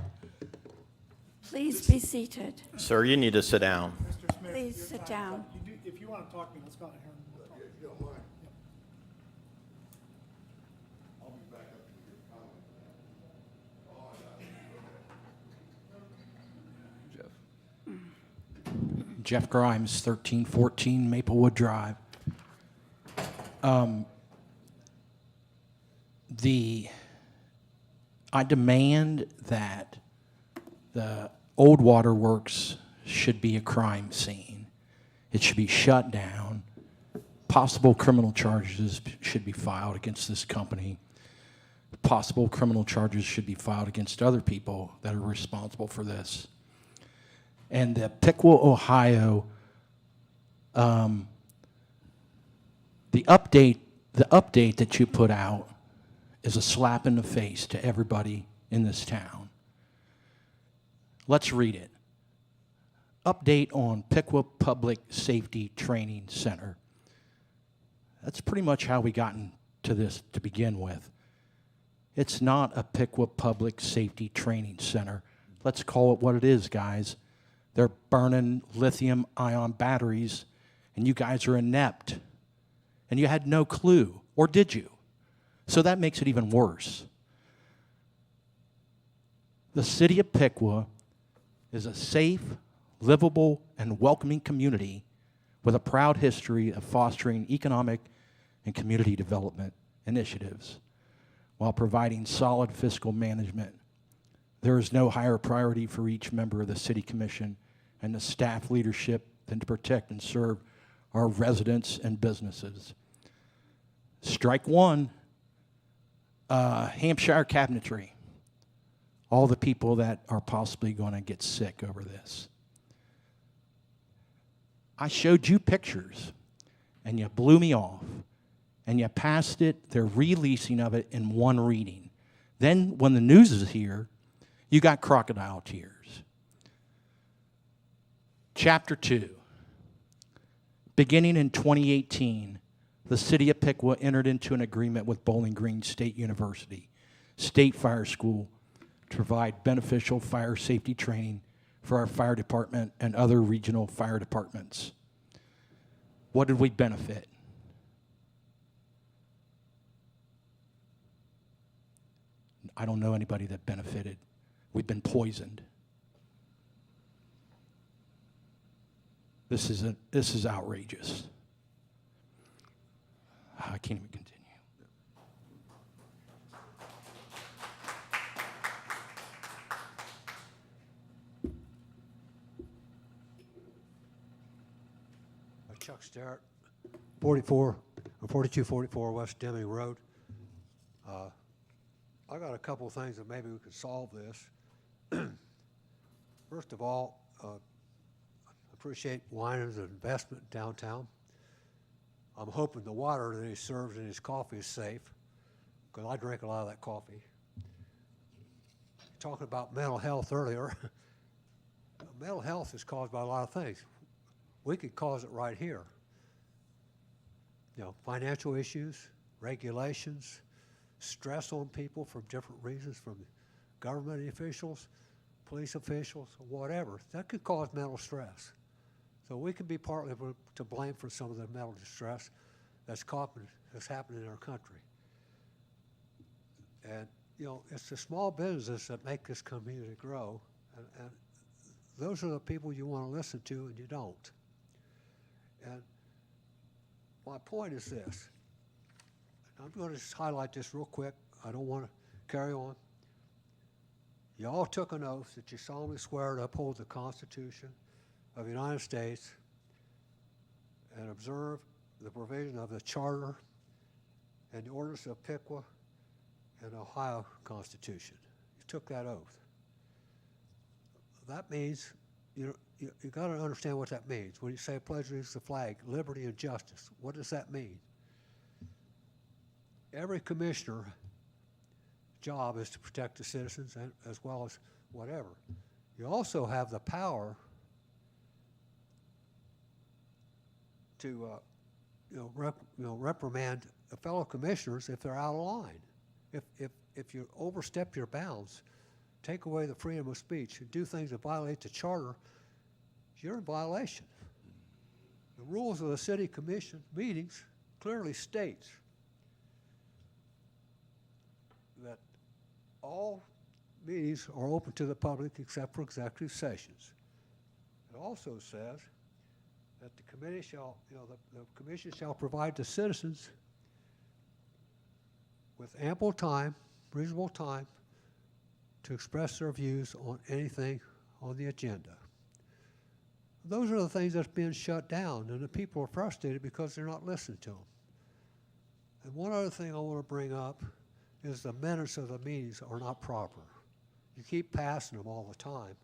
Please be seated. Sir, you need to sit down. Please sit down. If you want to talk to me, let's go out here and we'll talk. If you don't mind. I'll be back up to your comment. Jeff. Jeff Grimes, 1314 Maplewood Drive. I demand that the old waterworks should be a crime scene. It should be shut down. Possible criminal charges should be filed against this company. Possible criminal charges should be filed against other people that are responsible for this. And the Piqua, Ohio, the update that you put out is a slap in the face to everybody in this town. Let's read it. Update on Piqua Public Safety Training Center. That's pretty much how we got into this to begin with. It's not a Piqua Public Safety Training Center. Let's call it what it is, guys. They're burning lithium-ion batteries, and you guys are inept. And you had no clue, or did you? So that makes it even worse. The city of Piqua is a safe, livable, and welcoming community with a proud history of fostering economic and community development initiatives while providing solid fiscal management. There is no higher priority for each member of the City Commission and the staff leadership than to protect and serve our residents and businesses. Strike one, Hampshire cabinetry. All the people that are possibly going to get sick over this. I showed you pictures, and you blew me off, and you passed it, their releasing of it in one reading. Then when the news is here, you got crocodile tears. Chapter 2. Beginning in 2018, the city of Piqua entered into an agreement with Bowling Green State University, State Fire School, to provide beneficial fire safety training for our fire department and other regional fire departments. What did we benefit? I don't know anybody that benefited. We've been poisoned. This is outrageous. I can't even continue. Chuck Starrett, 4244 West Deming Road. I got a couple of things that maybe we could solve this. First of all, I'm appreciate Winans' investment downtown. I'm hoping the water that he serves in his coffee is safe, because I drink a lot of that coffee. Talking about mental health earlier, mental health is caused by a lot of things. We could cause it right here. You know, financial issues, regulations, stress on people for different reasons, from government officials, police officials, whatever. That could cause mental stress. So we could be partly to blame for some of the mental distress that's happening in our country. And, you know, it's the small businesses that make this community grow, and those are the people you want to listen to, and you don't. And my point is this. I'm going to just highlight this real quick. I don't want to carry on. You all took an oath that you solemnly swear to uphold the Constitution of the United States and observe the provision of the Charter and the ordinance of Piqua and the Ohio Constitution. You took that oath. That means, you got to understand what that means. When you say pledge allegiance to the flag, liberty and justice, what does that mean? Every commissioner job is to protect the citizens and, as well as whatever. You also have the power to reprimand fellow commissioners if they're out of line. If you overstep your bounds, take away the freedom of speech, and do things that violate the charter, you're in violation. The rules of the city commission meetings clearly states that all meetings are open to the public except for executive sessions. It also says that the committee shall, the commission shall provide to citizens with ample time, reasonable time, to express their views on anything on the agenda. Those are the things that's being shut down, and the people are frustrated because they're not listening to them. And one other thing I want to bring up is the minutes of the meetings are not proper. You keep passing them all the time,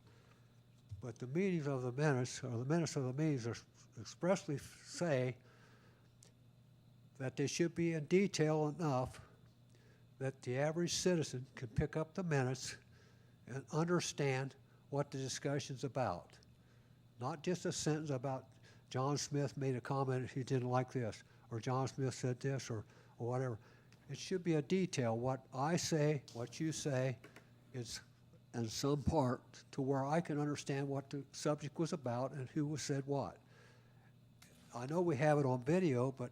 but the meetings of the minutes, or the minutes of the meetings, are expressly say that they should be in detail enough that the average citizen can pick up the minutes and understand what the discussion's about. Not just a sentence about John Smith made a comment he didn't like this, or John Smith said this, or whatever. It should be a detail. What I say, what you say, is in some part to where I can understand what the subject was about and who said what. I know we have it on video, but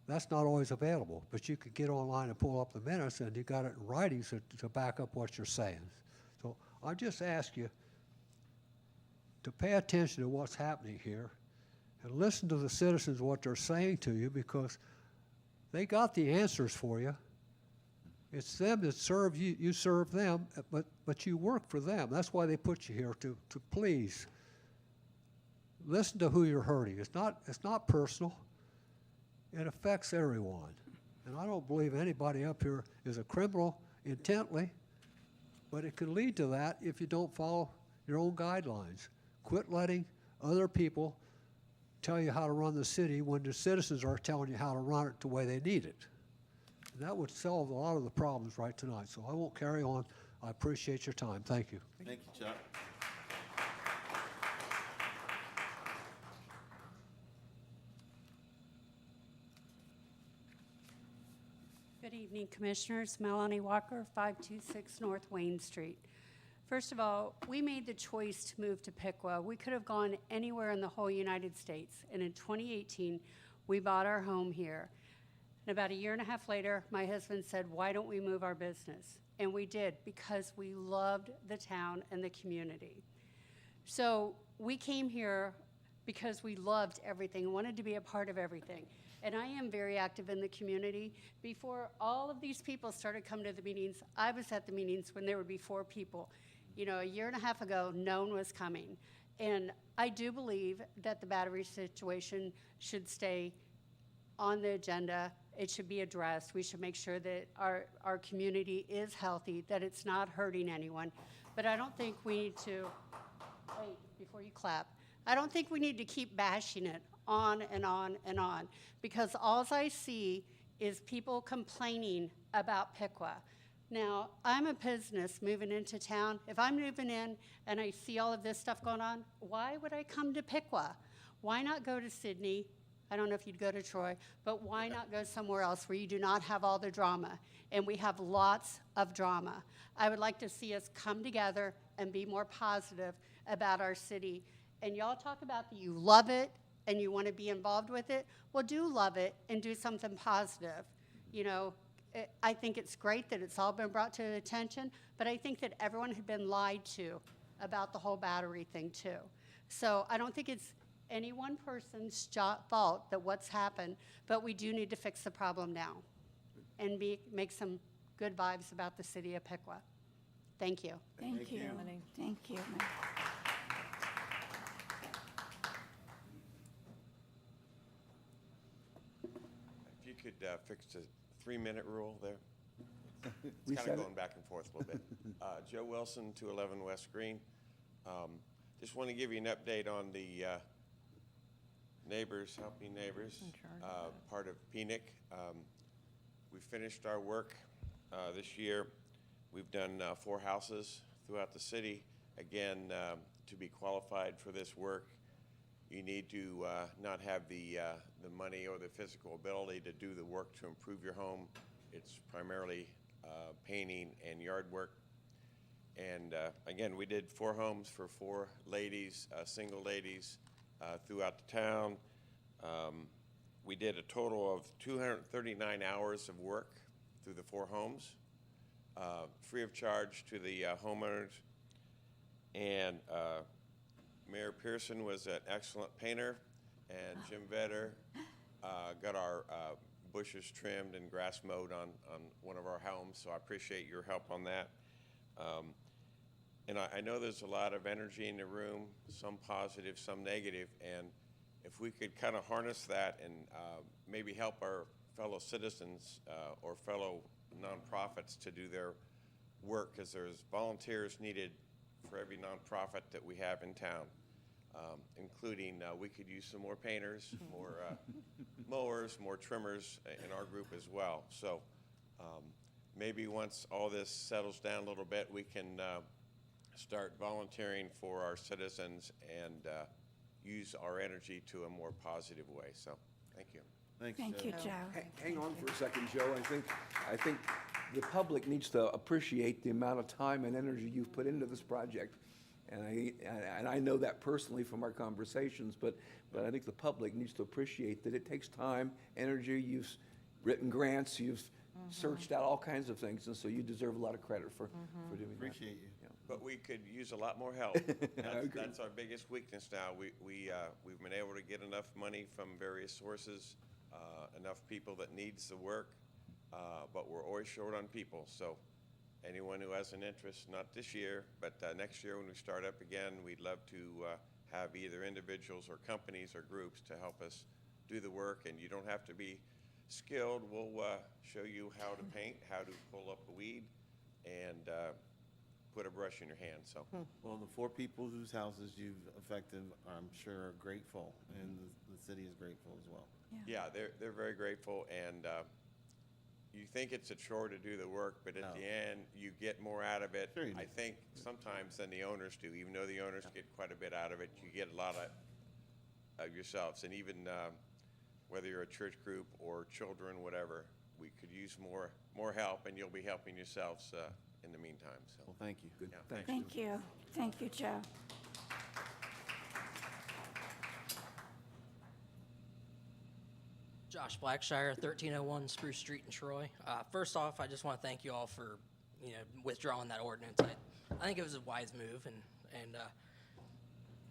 that's not always available. But you could get online and pull up the minutes, and you got it in writing to back up what you're saying. So I just ask you to pay attention to what's happening here and listen to the citizens, what they're saying to you, because they got the answers for you. It's them that serve you. You serve them, but you work for them. That's why they put you here, to please listen to who you're hurting. It's not personal. It affects everyone. And I don't believe anybody up here is a criminal intently, but it can lead to that if you don't follow your own guidelines. Quit letting other people tell you how to run the city when the citizens are telling you how to run it the way they need it. And that would solve a lot of the problems right tonight. So I won't carry on. I appreciate your time. Thank you. Thank you, Chuck. Good evening, Commissioners. Melanie Walker, 526 North Wayne Street. First of all, we made the choice to move to Piqua. We could have gone anywhere in the whole United States. And in 2018, we bought our home here. And about a year and a half later, my husband said, why don't we move our business? And we did, because we loved the town and the community. So we came here because we loved everything, wanted to be a part of everything. And I am very active in the community. Before all of these people started coming to the meetings, I was at the meetings when there would be 4 people. You know, a year and a half ago, no one was coming. And I do believe that the battery situation should stay on the agenda. It should be addressed. We should make sure that our community is healthy, that it's not hurting anyone. But I don't think we need to, wait, before you clap, I don't think we need to keep bashing it on and on and on, because all I see is people complaining about Piqua. Now, I'm a business moving into town. If I'm moving in and I see all of this stuff going on, why would I come to Piqua? Why not go to Sydney? I don't know if you'd go to Troy, but why not go somewhere else where you do not have all the drama? And we have lots of drama. I would like to see us come together and be more positive about our city. And y'all talk about that you love it and you want to be involved with it. Well, do love it and do something positive. You know, I think it's great that it's all been brought to attention, but I think that everyone had been lied to about the whole battery thing too. So I don't think it's any one person's fault that what's happened, but we do need to fix the problem now and make some good vibes about the city of Piqua. Thank you. Thank you. Thank you. If you could fix the 3-minute rule there. It's kind Reset it. of going back and forth a little bit. Joe Wilson, 211 West Green. Just want to give you an update on the neighbors, helping neighbors, part of PNIC. We finished our work this year. We've done 4 houses throughout the city. Again, to be qualified for this work, you need to not have the money or the physical ability to do the work to improve your home. It's primarily painting and yard work. And again, we did 4 homes for 4 ladies, single ladies, throughout the town. We did a total of 239 hours of work through the 4 homes, free of charge to the homeowners. And Mayor Pearson was an excellent painter, and Jim Vetter got our bushes trimmed and grass mowed on one of our homes, so I appreciate your help on that. And I know there's a lot of energy in the room, some positive, some negative, and if we could kind of harness that and maybe help our fellow citizens or fellow nonprofits to do their work, because there's volunteers needed for every nonprofit that we have in town, including we could use some more painters, more mowers, more trimmers in our group as well. So maybe once all this settles down a little bit, we can start volunteering for our citizens and use our energy to a more positive way. So thank you. Thank you, Joe. Hang on for a second, Joe. I think the public needs to appreciate the amount of time and energy you've put into this project. And I know that personally from our conversations, but I think the public needs to appreciate that it takes time, energy. You've written grants, you've searched out all kinds of things, and so you deserve a lot of credit for doing that. Appreciate you. Yeah. But we could use a lot more help. That's our biggest weakness now. We've been able to get enough money from various sources, enough people that needs the work, but we're always short on people. So anyone who has an interest, not this year, but next year when we start up again, we'd love to have either individuals or companies or groups to help us do the work. And you don't have to be skilled. We'll show you how to paint, how to pull up a weed, and put a brush in your hand. So, Well, the 4 people whose houses you've affected, I'm sure are grateful, and the city is grateful as well. yeah, they're very grateful, and you think it's a chore to do the work, but at the end, you get more out of it. Sure you do. I think sometimes than the owners do, even though the owners get quite a bit out of it, you get a lot of yourselves, and even whether you're a church group or children, whatever, we could use more help, and you'll be helping yourselves in the meantime. So, Well, thank you. yeah, thanks. Thank you. Thank you, Joe. Josh Blackshire, 1301 Spruce Street in Troy. First off, I just want to thank you all for, withdrawing that ordinance. I think it was a wise move, and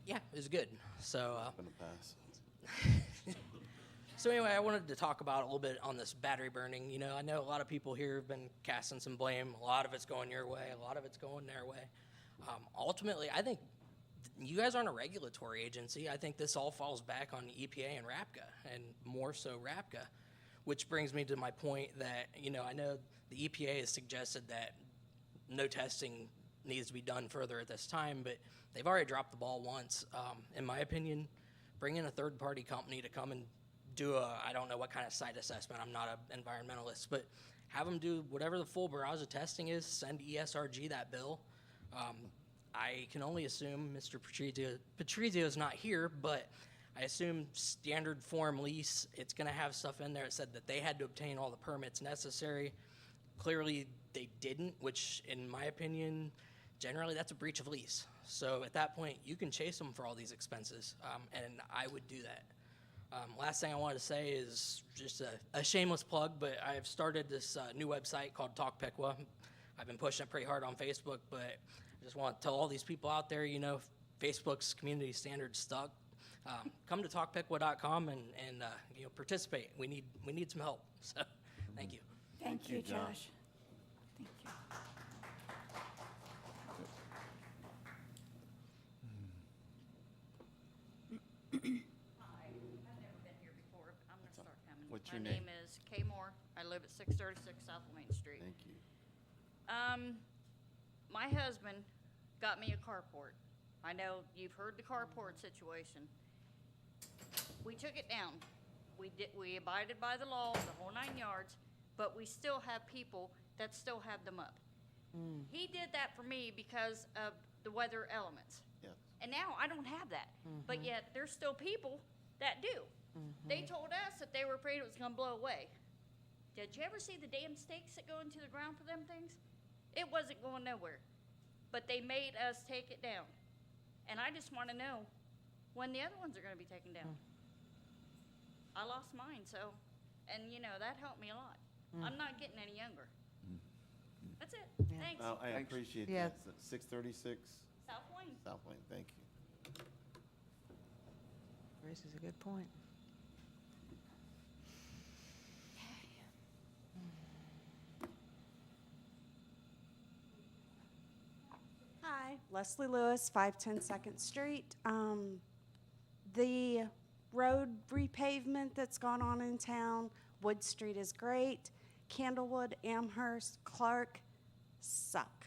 yeah, it was good. So, Gonna pass. so anyway, I wanted to talk about a little bit on this battery burning. I know a lot of people here have been casting some blame. A lot of it's going your way. A lot of it's going their way. Ultimately, I think you guys aren't a regulatory agency. I think this all falls back on the EPA and RAPCA, and more so RAPCA, which brings me to my point that, I know the EPA has suggested that no testing needs to be done further at this time, but they've already dropped the ball once. In my opinion, bring in a third-party company to come and do I don't know what kind of site assessment, I'm not an environmentalist, but have them do whatever the full barrage of testing is, send ESRG that bill. I can only assume Mr. Patrizio is not here, but I assume standard form lease, it's gonna have stuff in there that said that they had to obtain all the permits necessary. Clearly, they didn't, which in my opinion, generally that's a breach of lease. So at that point, you can chase them for all these expenses, and I would do that. Last thing I wanted to say is just a shameless plug, but I've started this new website called Talk Piqua. I've been pushing it pretty hard on Facebook, but I just want to tell all these people out there, you know, Facebook's community standards stuck. Come to talkpiqua.com and you know, participate. We need some help. So, thank you. Thank you, Josh. Thank you. Hi, I've never been here before. I'm gonna start coming. What's your My name? name is Kay Moore. I live at 636 South Main Street. Thank you. My husband got me a carport. I know you've heard the carport situation. We took it down. We abided by the law, the whole 9 yards, but we still have people that still have them up. He did that for me because of the weather elements. Yes. And now I don't have that. But yet there's still people that do. They told us that they were afraid it was gonna blow away. Did you ever see the damn stakes that go into the ground for them things? It wasn't going nowhere. But they made us take it down. And I just wanna know when the other ones are gonna be taken down. I lost mine, so, and you know, that helped me a lot. I'm not getting any younger. That's it. Thanks. No, I appreciate Yeah. that. 636 South Wayne. South Lane, thank you. Raises a good point. Hi, Leslie Lewis, 510 Second Street. The road repavement that's gone on in town, Wood Street is great. Candlewood, Amherst, Clark suck.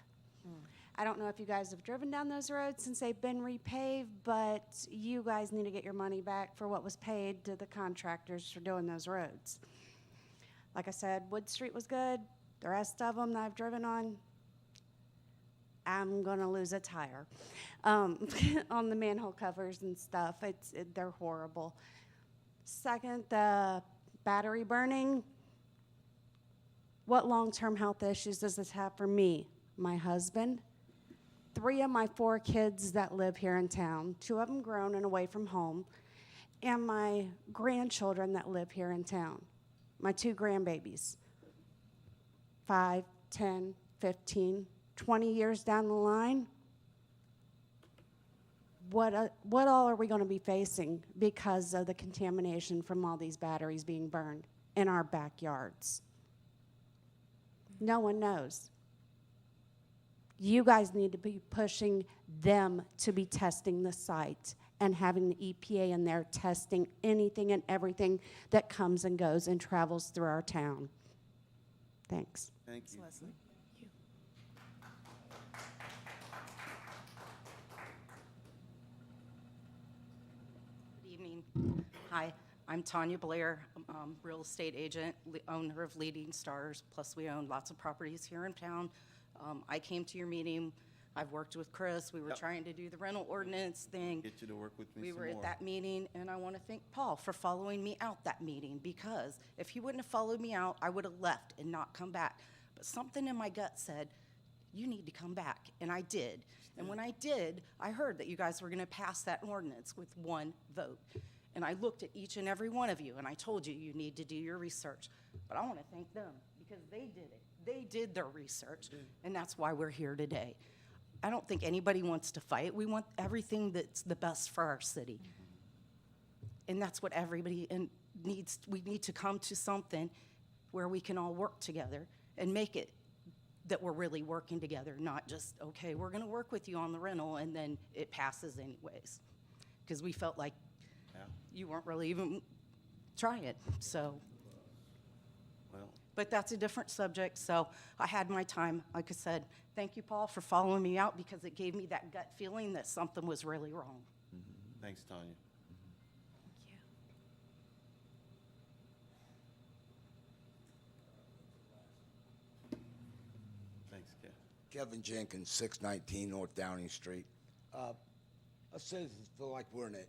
I don't know if you guys have driven down those roads since they've been repaved, but you guys need to get your money back for what was paid to the contractors for doing those roads. Like I said, Wood Street was good. The rest of them that I've driven on, I'm gonna lose a tire on the manhole covers and stuff. They're horrible. Second, the battery burning. What long-term health issues does this have for me, my husband, 3 of my 4 kids that live here in town, 2 of them grown and away from home, and my grandchildren that live here in town, my 2 grandbabies, 5, 10, 15, 20 years down the line? What all are we going to be facing because of the contamination from all these batteries being burned in our backyards? No one knows. You guys need to be pushing them to be testing the site and having the EPA in there testing anything and everything that comes and goes and travels through our town. Thanks. Thank you. Leslie. Good evening. Hi, I'm Tanya Blair, real estate agent, owner of Leading Stars, plus we own lots of properties here in town. I came to your meeting. I've worked with Chris. We were trying to do the rental ordinance thing. Get you to work with me We some were more. at that meeting, and I want to thank Paul for following me out that meeting, because if he wouldn't have followed me out, I would have left and not come back. But something in my gut said, you need to come back, and I did. And when I did, I heard that you guys were going to pass that ordinance with 1 vote. And I looked at each and every one of you, and I told you, you need to do your research. But I want to thank them, because they did it. They did their research, and that's why we're here today. I don't think anybody wants to fight. We want everything that's the best for our city. And that's what everybody needs. We need to come to something where we can all work together and make it that we're really working together, not just, okay, we're gonna work with you on the rental and then it passes anyways. Because we felt like you weren't really even trying it, so. Well, But that's a different subject, so I had my time. Like I said, thank you, Paul, for following me out because it gave me that gut feeling that something was really wrong. Thanks, Tanya. Thanks, Kev. Kevin Jenkins, 619 North Downing Street. Us citizens feel like we're in a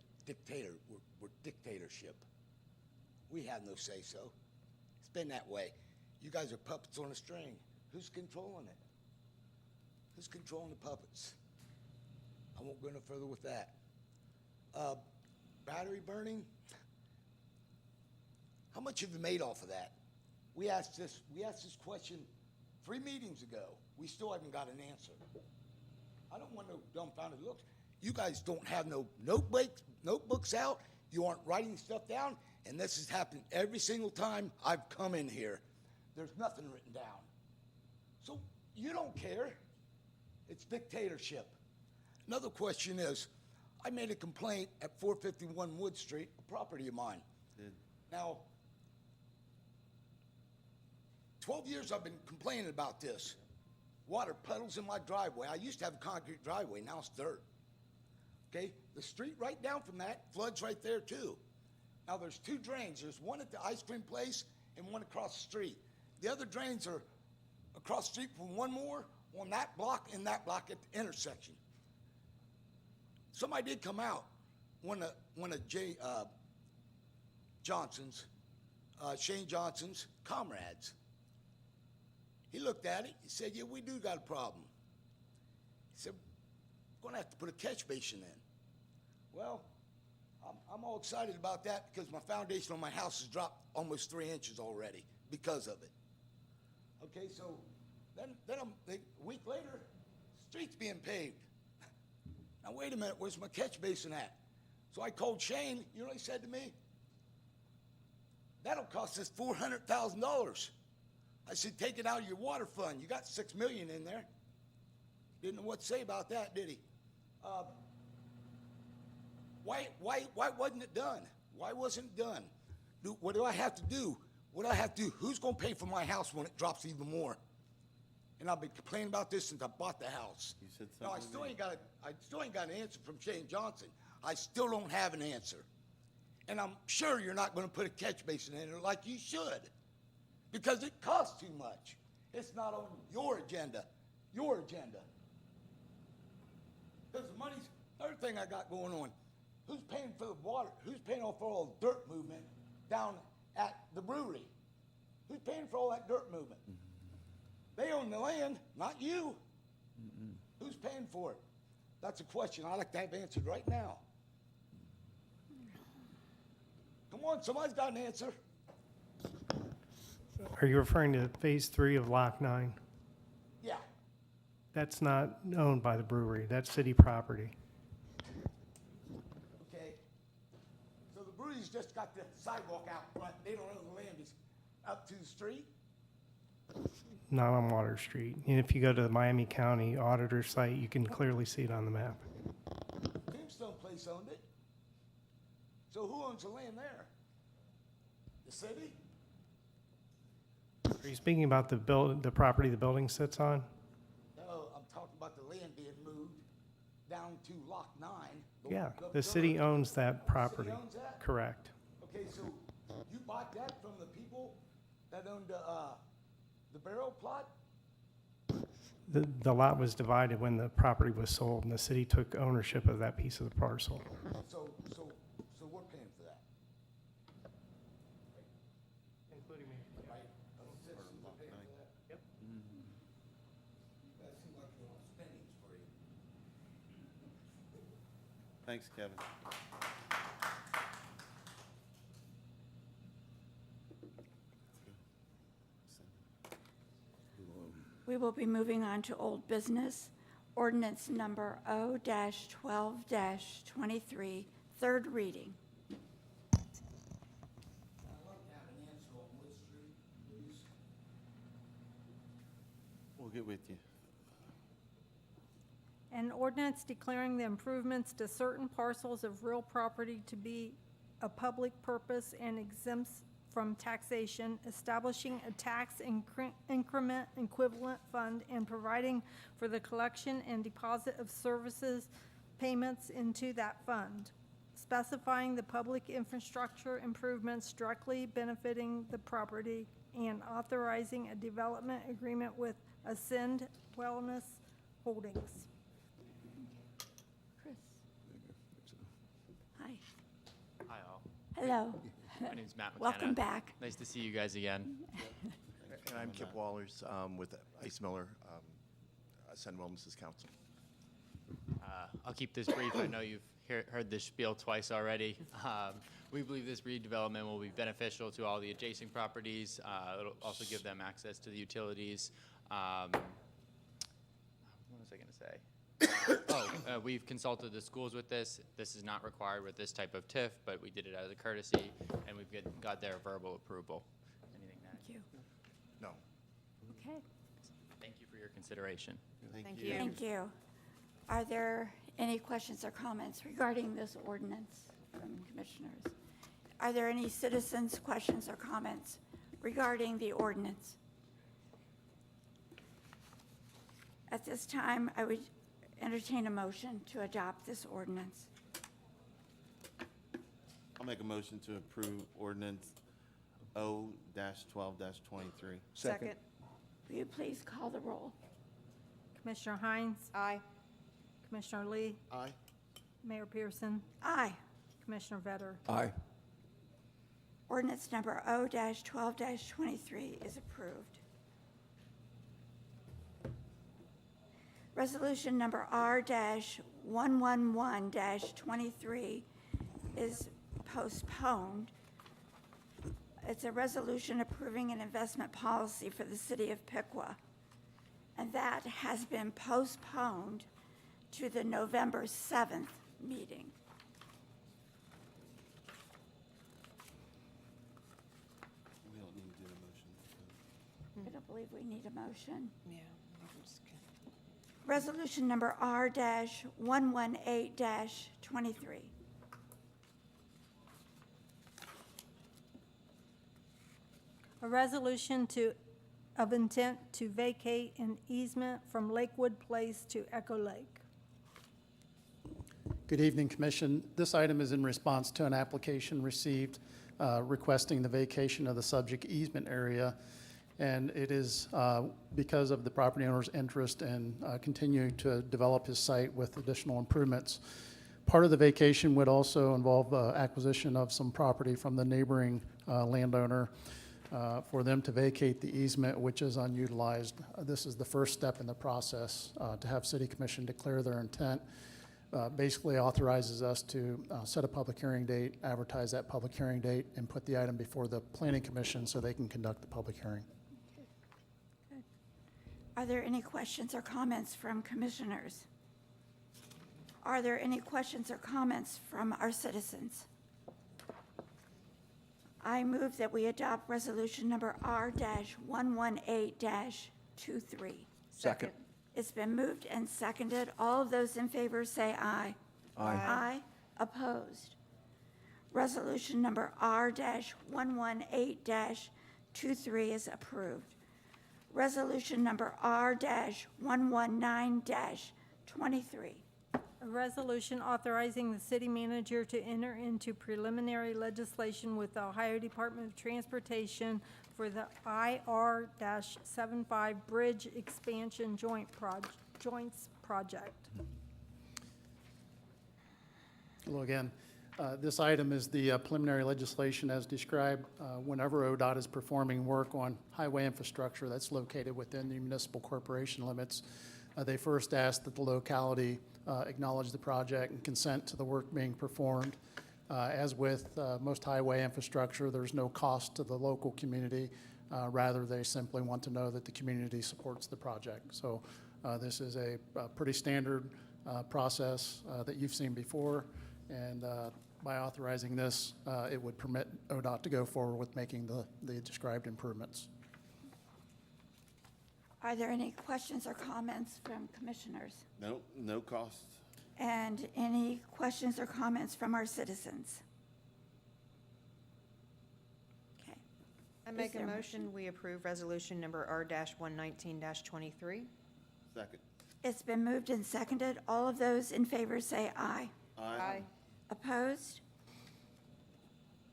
we're dictatorship. We have no say-so. It's been that way. You guys are puppets on a string. Who's controlling it? Who's controlling the puppets? I won't go no further with that. Battery burning? How much have you made off of that? We asked this question 3 meetings ago. We still haven't got an answer. I don't want no dumbfounded looks. You guys don't have no notebooks out. You aren't writing stuff down, and this has happened every single time I've come in here. There's nothing written down. So you don't care. It's dictatorship. Another question is, I made a complaint at 451 Wood Street, a property of mine. Now, 12 years I've been complaining about this. Water puddles in my driveway. I used to have a concrete driveway, now it's dirt. Okay, the street right down from that floods right there too. Now there's 2 drains. There's one at the ice cream place and one across the street. The other drains are across the street from one more on that block and that block at the intersection. Somebody did come out, one of Jay Johnson's, Shane Johnson's comrades. He looked at it, he said, yeah, we do got a problem. He said, we're gonna have to put a catch basin in. Well, I'm all excited about that because my foundation on my house has dropped almost 3 inches already because of it. Okay, so then a week later, the street's being paved. Now wait a minute, where's my catch basin at? So I called Shane, you know what he said to me? That'll cost us $400,000. I said, take it out of your water fund. You got $6 million in there. Didn't know what to say about that, did he? Why wasn't it done? Why wasn't it done? What do I have to do? What do I have to do? Who's going to pay for my house when it drops even more? And I've been complaining about this since I bought the house. You said No, something. I still ain't got an answer from Shane Johnson. I still don't have an answer. And I'm sure you're not going to put a catch basin in there like you should, because it costs too much. It's not on your agenda. Your agenda. Because the money's, another thing I got going on, who's paying for the water? Who's paying for all the dirt movement down at the brewery? Who's paying for all that dirt movement? They own the land, not you. Who's paying for it? That's a question I'd like to have answered right now. Come on, somebody's got an answer. Are you referring to Phase 3 of Lock 9? Yeah. That's not owned by the brewery. That's city property. Okay. So the brewery's just got the sidewalk out front. They don't own the land. It's up to the street. Not on Water Street. And if you go to the Miami County Auditor site, you can clearly see it on the map. Tombstone Place owned it. So who owns the land there? The city? Are you speaking about the property the building sits on? No, I'm talking about the land being moved down to Lock 9. Yeah, the city owns that property. owns that? Correct. Okay, so you bought that from the people that owned the barrel plot? The lot was divided when the property was sold, and the city took ownership of that piece of the parcel. So we're paying for that. Including me. Right? Citizens are paying for that? Yep. That seems like a lot of spending for you. Thanks, Kevin. We will be moving on to old business. Ordinance number O-12-23, third reading. I'd like to have an answer on Wood Street, please. We'll get with you. An ordinance declaring the improvements to certain parcels of real property to be a public purpose and exempts from taxation, establishing a tax increment equivalent fund, and providing for the collection and deposit of services payments into that fund, specifying the public infrastructure improvements directly benefiting the property, and authorizing a development agreement with Ascend Wellness Holdings. Chris? Hi. Hi, all. Hello. My name's Matt McKenna. Welcome back. Nice to see you guys again. And I'm Kip Wallers with Ice Miller, Ascend Wellness's counsel. I'll keep this brief. I know you've heard this spiel twice already. We believe this redevelopment will be beneficial to all the adjacent properties. It'll also give them access to the utilities. What was I going to say? We've consulted the schools with this. This is not required with this type of TIF, but we did it out of courtesy, and we've got their verbal approval. Anything to add? Thank you. No. Okay. Thank you for your consideration. Thank you. Thank you. Are there any questions or comments regarding this ordinance from commissioners? Are there any citizens' questions or comments regarding the ordinance? At this time, I would entertain a motion to adopt this ordinance. I'll make a motion to approve ordinance O-12-23. Second. Will you please call the roll? Commissioner Hines? Aye. Commissioner Lee? Aye. Mayor Pearson? Aye. Commissioner Vetter? Aye. Ordinance number O-12-23 is approved. Resolution number R-111-23 is postponed. It's a resolution approving an investment policy for the city of Piqua, and that has been postponed to the November 7th meeting. We don't need to do a motion. I don't believe we need a motion. Yeah. I'm just kidding. Resolution number R-118-23. A resolution of intent to vacate an easement from Lakewood Place to Echo Lake. Good evening, Commission. This item is in response to an application received requesting the vacation of the subject easement area. And it is because of the property owner's interest in continuing to develop his site with additional improvements. Part of the vacation would also involve acquisition of some property from the neighboring landowner for them to vacate the easement, which is unutilized. This is the first step in the process to have City Commission declare their intent. Basically authorizes us to set a public hearing date, advertise that public hearing date, and put the item before the Planning Commission so they can conduct the public hearing. Good. Are there any questions or comments from commissioners? Are there any questions or comments from our citizens? I move that we adopt resolution number R-118-23. Second. It's been moved and seconded. All of those in favor say aye. Aye. Aye. Opposed. Resolution number R-118-23 is approved. Resolution number R-119-23. A resolution authorizing the city manager to enter into preliminary legislation with the Ohio Department of Transportation for the IR-75 Bridge Expansion Joints Project. Hello again. This item is the preliminary legislation as described. Whenever ODOT is performing work on highway infrastructure that's located within the municipal corporation limits, they first ask that the locality acknowledge the project and consent to the work being performed. As with most highway infrastructure, there's no cost to the local community. Rather, they simply want to know that the community supports the project. So this is a pretty standard process that you've seen before. And by authorizing this, it would permit ODOT to go forward with making the described improvements. Are there any questions or comments from commissioners? No, no cost. And any questions or comments from our citizens? Okay. I make a there a motion, we approve resolution number R-119-23. Second. It's been moved and seconded. All of those in favor say aye. Aye. Opposed?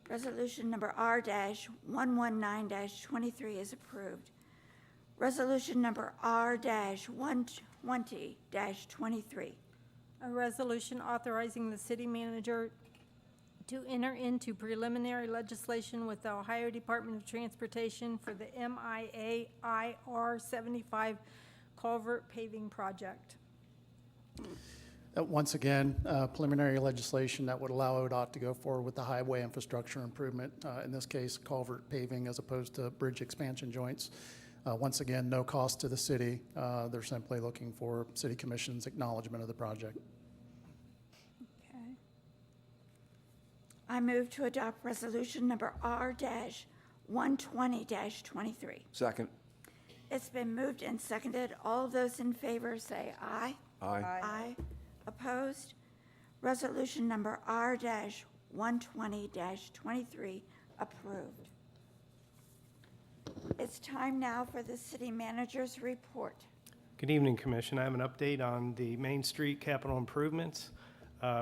Resolution number R-119-23 is approved. Resolution number R-120-23. A resolution authorizing the city manager to enter into preliminary legislation with the Ohio Department of Transportation for the MIA IR 75 culvert paving project. Once again, preliminary legislation that would allow ODOT to go forward with the highway infrastructure improvement, in this case culvert paving as opposed to bridge expansion joints. Once again, no cost to the city. They're simply looking for City Commission's acknowledgement of the project. Okay. I move to adopt resolution number R-120-23. Second. It's been moved and seconded. All of those in favor say aye. Aye. Aye. Opposed? Resolution number R-120-23 approved. It's time now for the city manager's report. Good evening, Commission. I have an update on the Main Street capital improvements.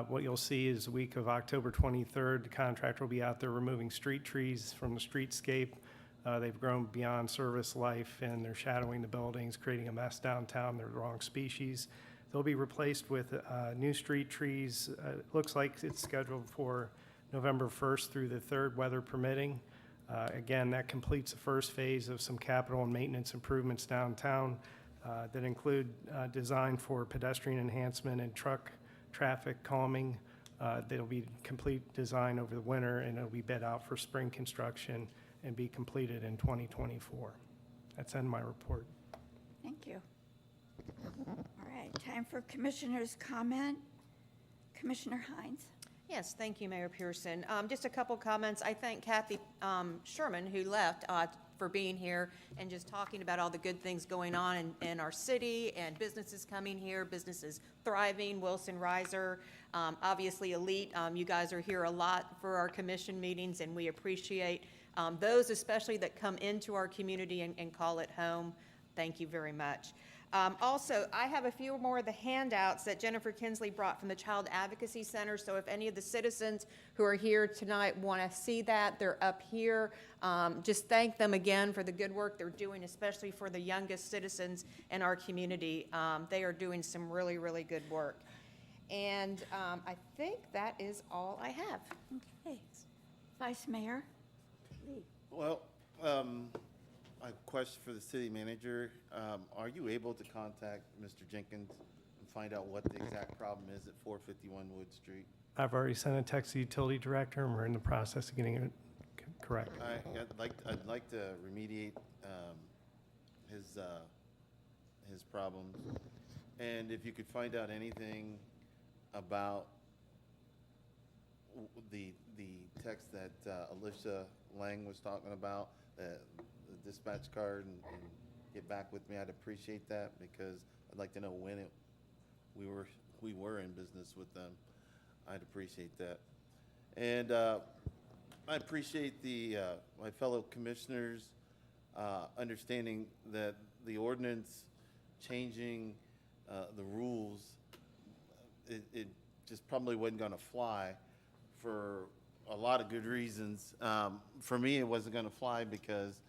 What you'll see is the week of October 23rd, the contractor will be out there removing street trees from the streetscape. They've grown beyond service life and they're shadowing the buildings, creating a mess downtown. They're the wrong species. They'll be replaced with new street trees. It looks like it's scheduled for November 1st through the 3rd, weather permitting. Again, that completes the first phase of some capital and maintenance improvements downtown that include design for pedestrian enhancement and truck traffic calming. They'll be complete design over the winter and it'll be bid out for spring construction and be completed in 2024. That's end my report. Thank you. All right, time for commissioners' comment. Commissioner Hines. Yes, thank you, Mayor Pearson. Just a couple comments. I thank Kathy Sherman, who left, for being here and just talking about all the good things going on in our city and businesses coming here, businesses thriving, Wilson Riser, obviously Elite. You guys are here a lot for our commission meetings, and we appreciate those especially that come into our community and call it home. Thank you very much. Also, I have a few more of the handouts that Jennifer Kinsley brought from the Child Advocacy Center, so if any of the citizens who are here tonight want to see that, they're up here. Just thank them again for the good work they're doing, especially for the youngest citizens in our community. They are doing some really, really good work. And I think that is all I have. Okay. Vice Mayor Lee. Well, a question for the city manager. Are you able to contact Mr. Jenkins and find out what the exact problem is at 451 Wood Street? I've already sent a text to the utility director and we're in the process of getting it correct. I'd like to remediate his problems. And if you could find out anything about the text that Alicia Lang was talking about, the dispatch card, and get back with me, I'd appreciate that, because I'd like to know when we were in business with them. I'd appreciate that. And I appreciate my fellow commissioners understanding that the ordinance changing the rules, it just probably wasn't going to fly for a lot of good reasons. For me, it wasn't going to fly because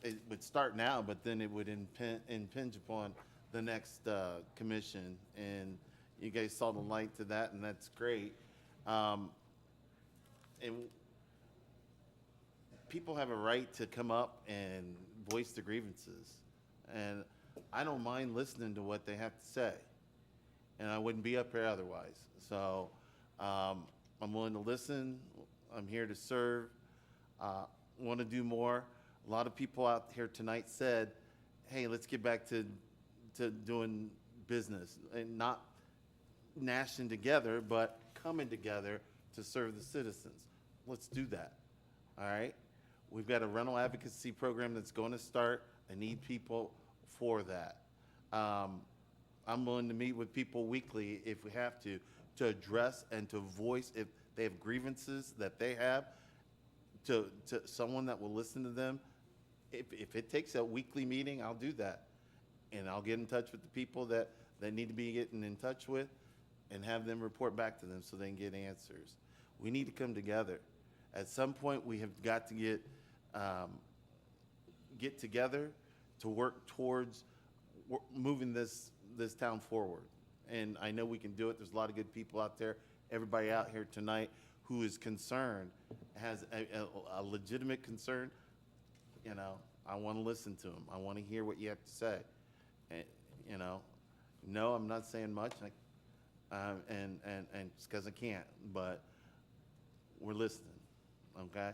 it would start now, but then it would impinge upon the next commission, and you guys saw the light to that, and that's great. And people have a right to come up and voice their grievances, and I don't mind listening to what they have to say, and I wouldn't be up here otherwise. So I'm willing to listen. I'm here to serve. Want to do more. A lot of people out here tonight said, hey, let's get back to doing business, and not gnashing together, but coming together to serve the citizens. Let's do that, all right? We've got a rental advocacy program that's going to start. I need people for that. I'm willing to meet with people weekly if we have to address and to voice if they have grievances that they have, to someone that will listen to them. If it takes a weekly meeting, I'll do that. And I'll get in touch with the people that need to be getting in touch with and have them report back to them so they can get answers. We need to come together. At some point, we have got to get together to work towards moving this town forward. And I know we can do it. There's a lot of good people out there. Everybody out here tonight who is concerned, has a legitimate concern. You know, I want to listen to them. I want to hear what you have to say. And, you know, no, I'm not saying much, and it's because I can't, but we're listening, okay?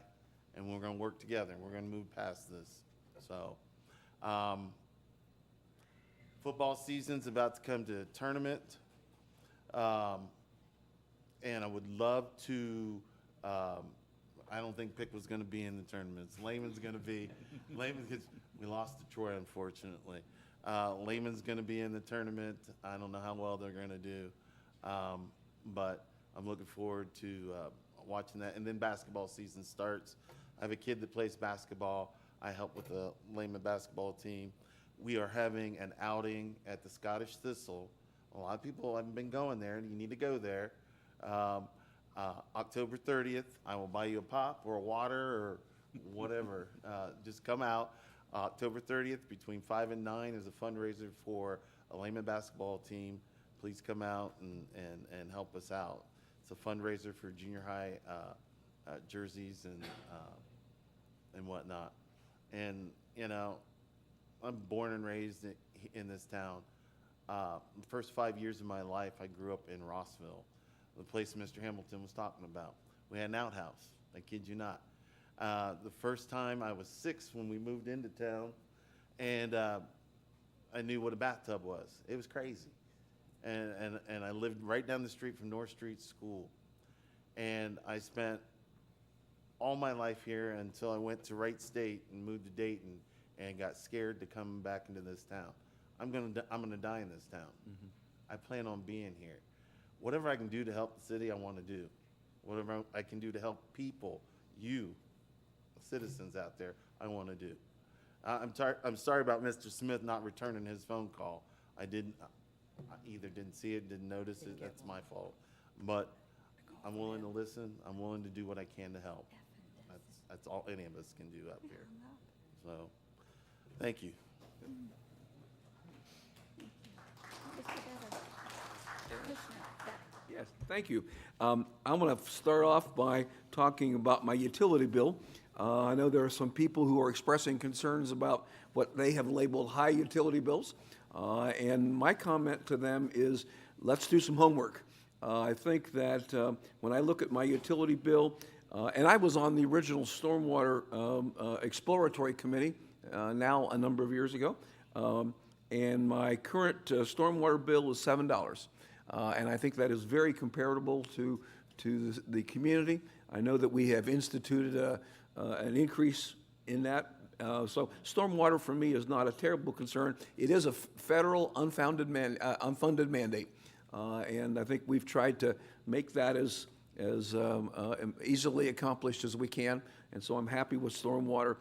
And we're going to work together, and we're going to move past this. So, football season's about to come to a tournament, and I would love to. I don't think Piqua's going to be in the tournaments. Lehman's going to be. We lost to Troy, unfortunately. Lehman's going to be in the tournament. I don't know how well they're going to do, but I'm looking forward to watching that. And then basketball season starts. I have a kid that plays basketball. I help with the Lehman basketball team. We are having an outing at the Scottish Thistle. A lot of people haven't been going there, and you need to go there. October 30th, I will buy you a pop or a water or whatever. Just come out. October 30th, between 5 and 9, is a fundraiser for a Lehman basketball team. Please come out and help us out. It's a fundraiser for junior high jerseys and whatnot. And, you know, I'm born and raised in this town. The first 5 years of my life, I grew up in Rossville, the place Mr. Hamilton was talking about. We had an outhouse, I kid you not. The first time I was 6 when we moved into town, and I knew what a bathtub was. It was crazy. And I lived right down the street from North Street School. And I spent all my life here until I went to Wright State and moved to Dayton and got scared to come back into this town. I'm gonna die in this town. Mm-hmm. I plan on being here. Whatever I can do to help the city, I want to do. Whatever I can do to help people, you, citizens out there, I want to do. I'm sorry about Mr. Smith not returning his phone call. I either didn't see it, didn't notice it. That's my fault. But I'm willing to listen. I'm willing to do what I can to help. That's all any of us can do up here. So, thank you. Yes, thank you. I'm going to start off by talking about my utility bill. I know there are some people who are expressing concerns about what they have labeled high utility bills. And my comment to them is, let's do some homework. I think that when I look at my utility bill, and I was on the original Stormwater Exploratory Committee now a number of years ago, and my current stormwater bill is $7. And I think that is very comparable to the community. I know that we have instituted an increase in that. So stormwater for me is not a terrible concern. It is a federal unfunded mandate. And I think we've tried to make that as easily accomplished as we can. And so I'm happy with stormwater.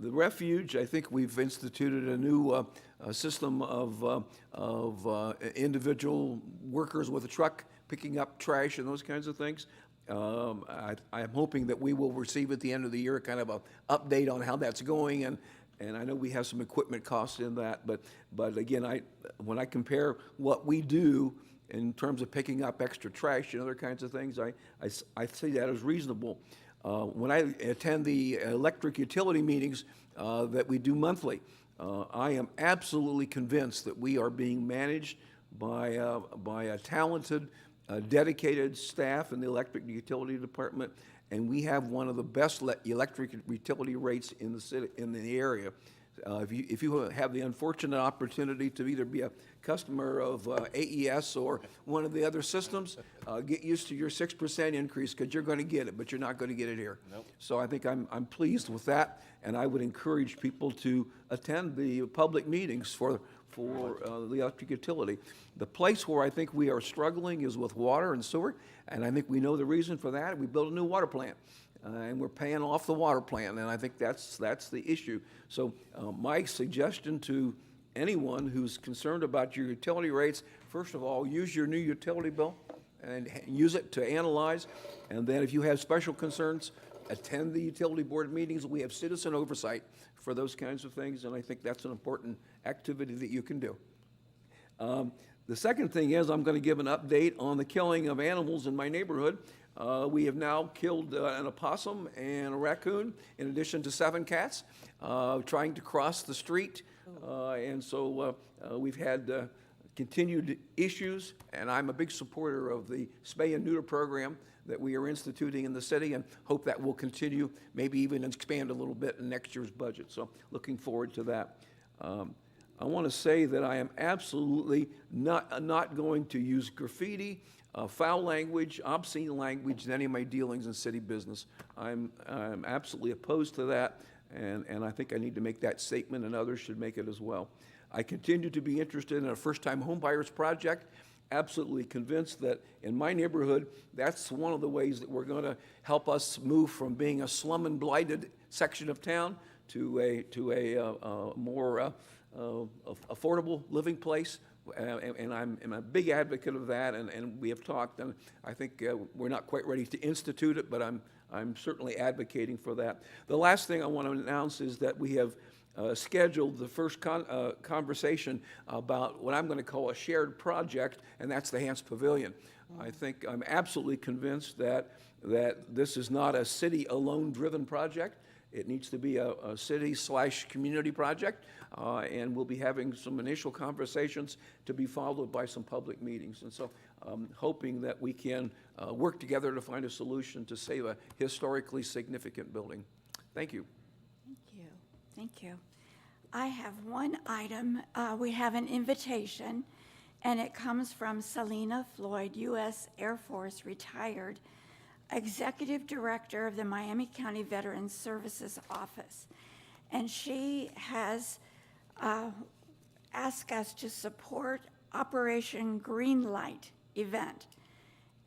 The refuge, I think we've instituted a new system of individual workers with a truck picking up trash and those kinds of things. I'm hoping that we will receive at the end of the year kind of an update on how that's going, and I know we have some equipment costs in that, but again, when I compare what we do in terms of picking up extra trash and other kinds of things, I see that as reasonable. When I attend the electric utility meetings that we do monthly, I am absolutely convinced that we are being managed by a talented, dedicated staff in the electric utility department, and we have one of the best electric utility rates in the city, in the area. If you have the unfortunate opportunity to either be a customer of AES or one of the other systems, get used to your 6% increase, because you're going to get it, but you're not going to get it here. Nope. So I think I'm pleased with that, and I would encourage people to attend the public meetings for the electric utility. The place where I think we are struggling is with water and sewer, and I think we know the reason for that. We built a new water plant, and we're paying off the water plant, and I think that's the issue. So my suggestion to anyone who's concerned about your utility rates, first of all, use your new utility bill and use it to analyze, and then if you have special concerns, attend the utility board meetings. We have citizen oversight for those kinds of things, and I think that's an important activity that you can do. The second thing is I'm going to give an update on the killing of animals in my neighborhood. We have now killed an opossum and a raccoon, in addition to 7 cats, trying to cross the street. And so we've had continued issues, and I'm a big supporter of the spay and neuter program that we are instituting in the city, and hope that will continue, maybe even expand a little bit in next year's budget. So looking forward to that. I want to say that I am absolutely not going to use graffiti, foul language, obscene language in any of my dealings in city business. I'm absolutely opposed to that, and I think I need to make that statement, and others should make it as well. I continue to be interested in a first-time homebuyers project. Absolutely convinced that in my neighborhood, that's one of the ways that we're going to help us move from being a slum and blighted section of town to a more affordable living place. And I'm a big advocate of that, and we have talked, and I think we're not quite ready to institute it, but I'm certainly advocating for that. The last thing I want to announce is that we have scheduled the first conversation about what I'm going to call a shared project, and that's the Hance Pavilion. I think I'm absolutely convinced that this is not a city alone driven project. It needs to be a city/community project, and we'll be having some initial conversations to be followed by some public meetings. And so hoping that we can work together to find a solution to save a historically significant building. Thank you. Thank you. Thank you. I have one item. We have an invitation, and it comes from Selena Floyd, U.S. Air Force, retired, Executive Director of the Miami County Veterans Services Office. And she has asked us to support Operation Greenlight event.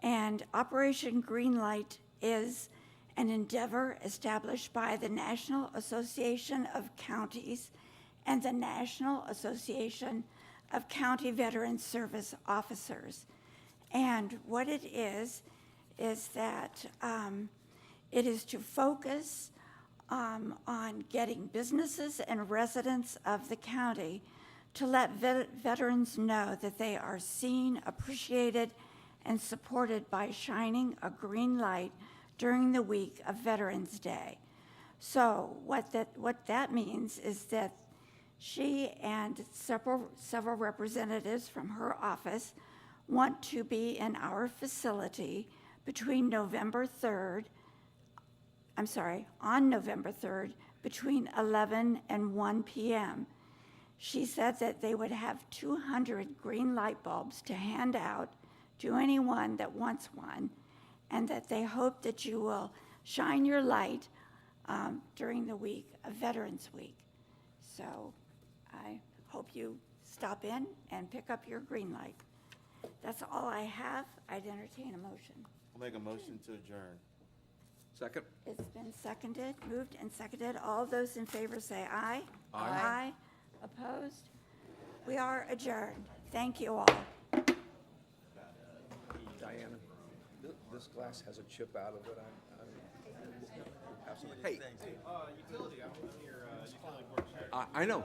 And Operation Greenlight is an endeavor established by the National Association of Counties and the National Association of County Veteran Service Officers. And what it is that it is to focus on getting businesses and residents of the county to let veterans know that they are seen, appreciated, and supported by shining a green light during the week of Veterans Day. So what that means is that she and several representatives from her office want to be in our facility on November 3rd, between 11 and 1 p.m. She said that they would have 200 green light bulbs to hand out to anyone that wants one, and that they hope that you will shine your light during the week of Veterans Week. So I hope you stop in and pick up your green light. That's all I have. I'd entertain a motion. I'll make a motion to adjourn. Second. It's been seconded, moved and seconded. All those in favor say aye. Aye. Aye. Opposed? We are adjourned. Thank you all. Diana, this glass has a chip out of it. Hey. Utility, I'm your utility board chair. I know.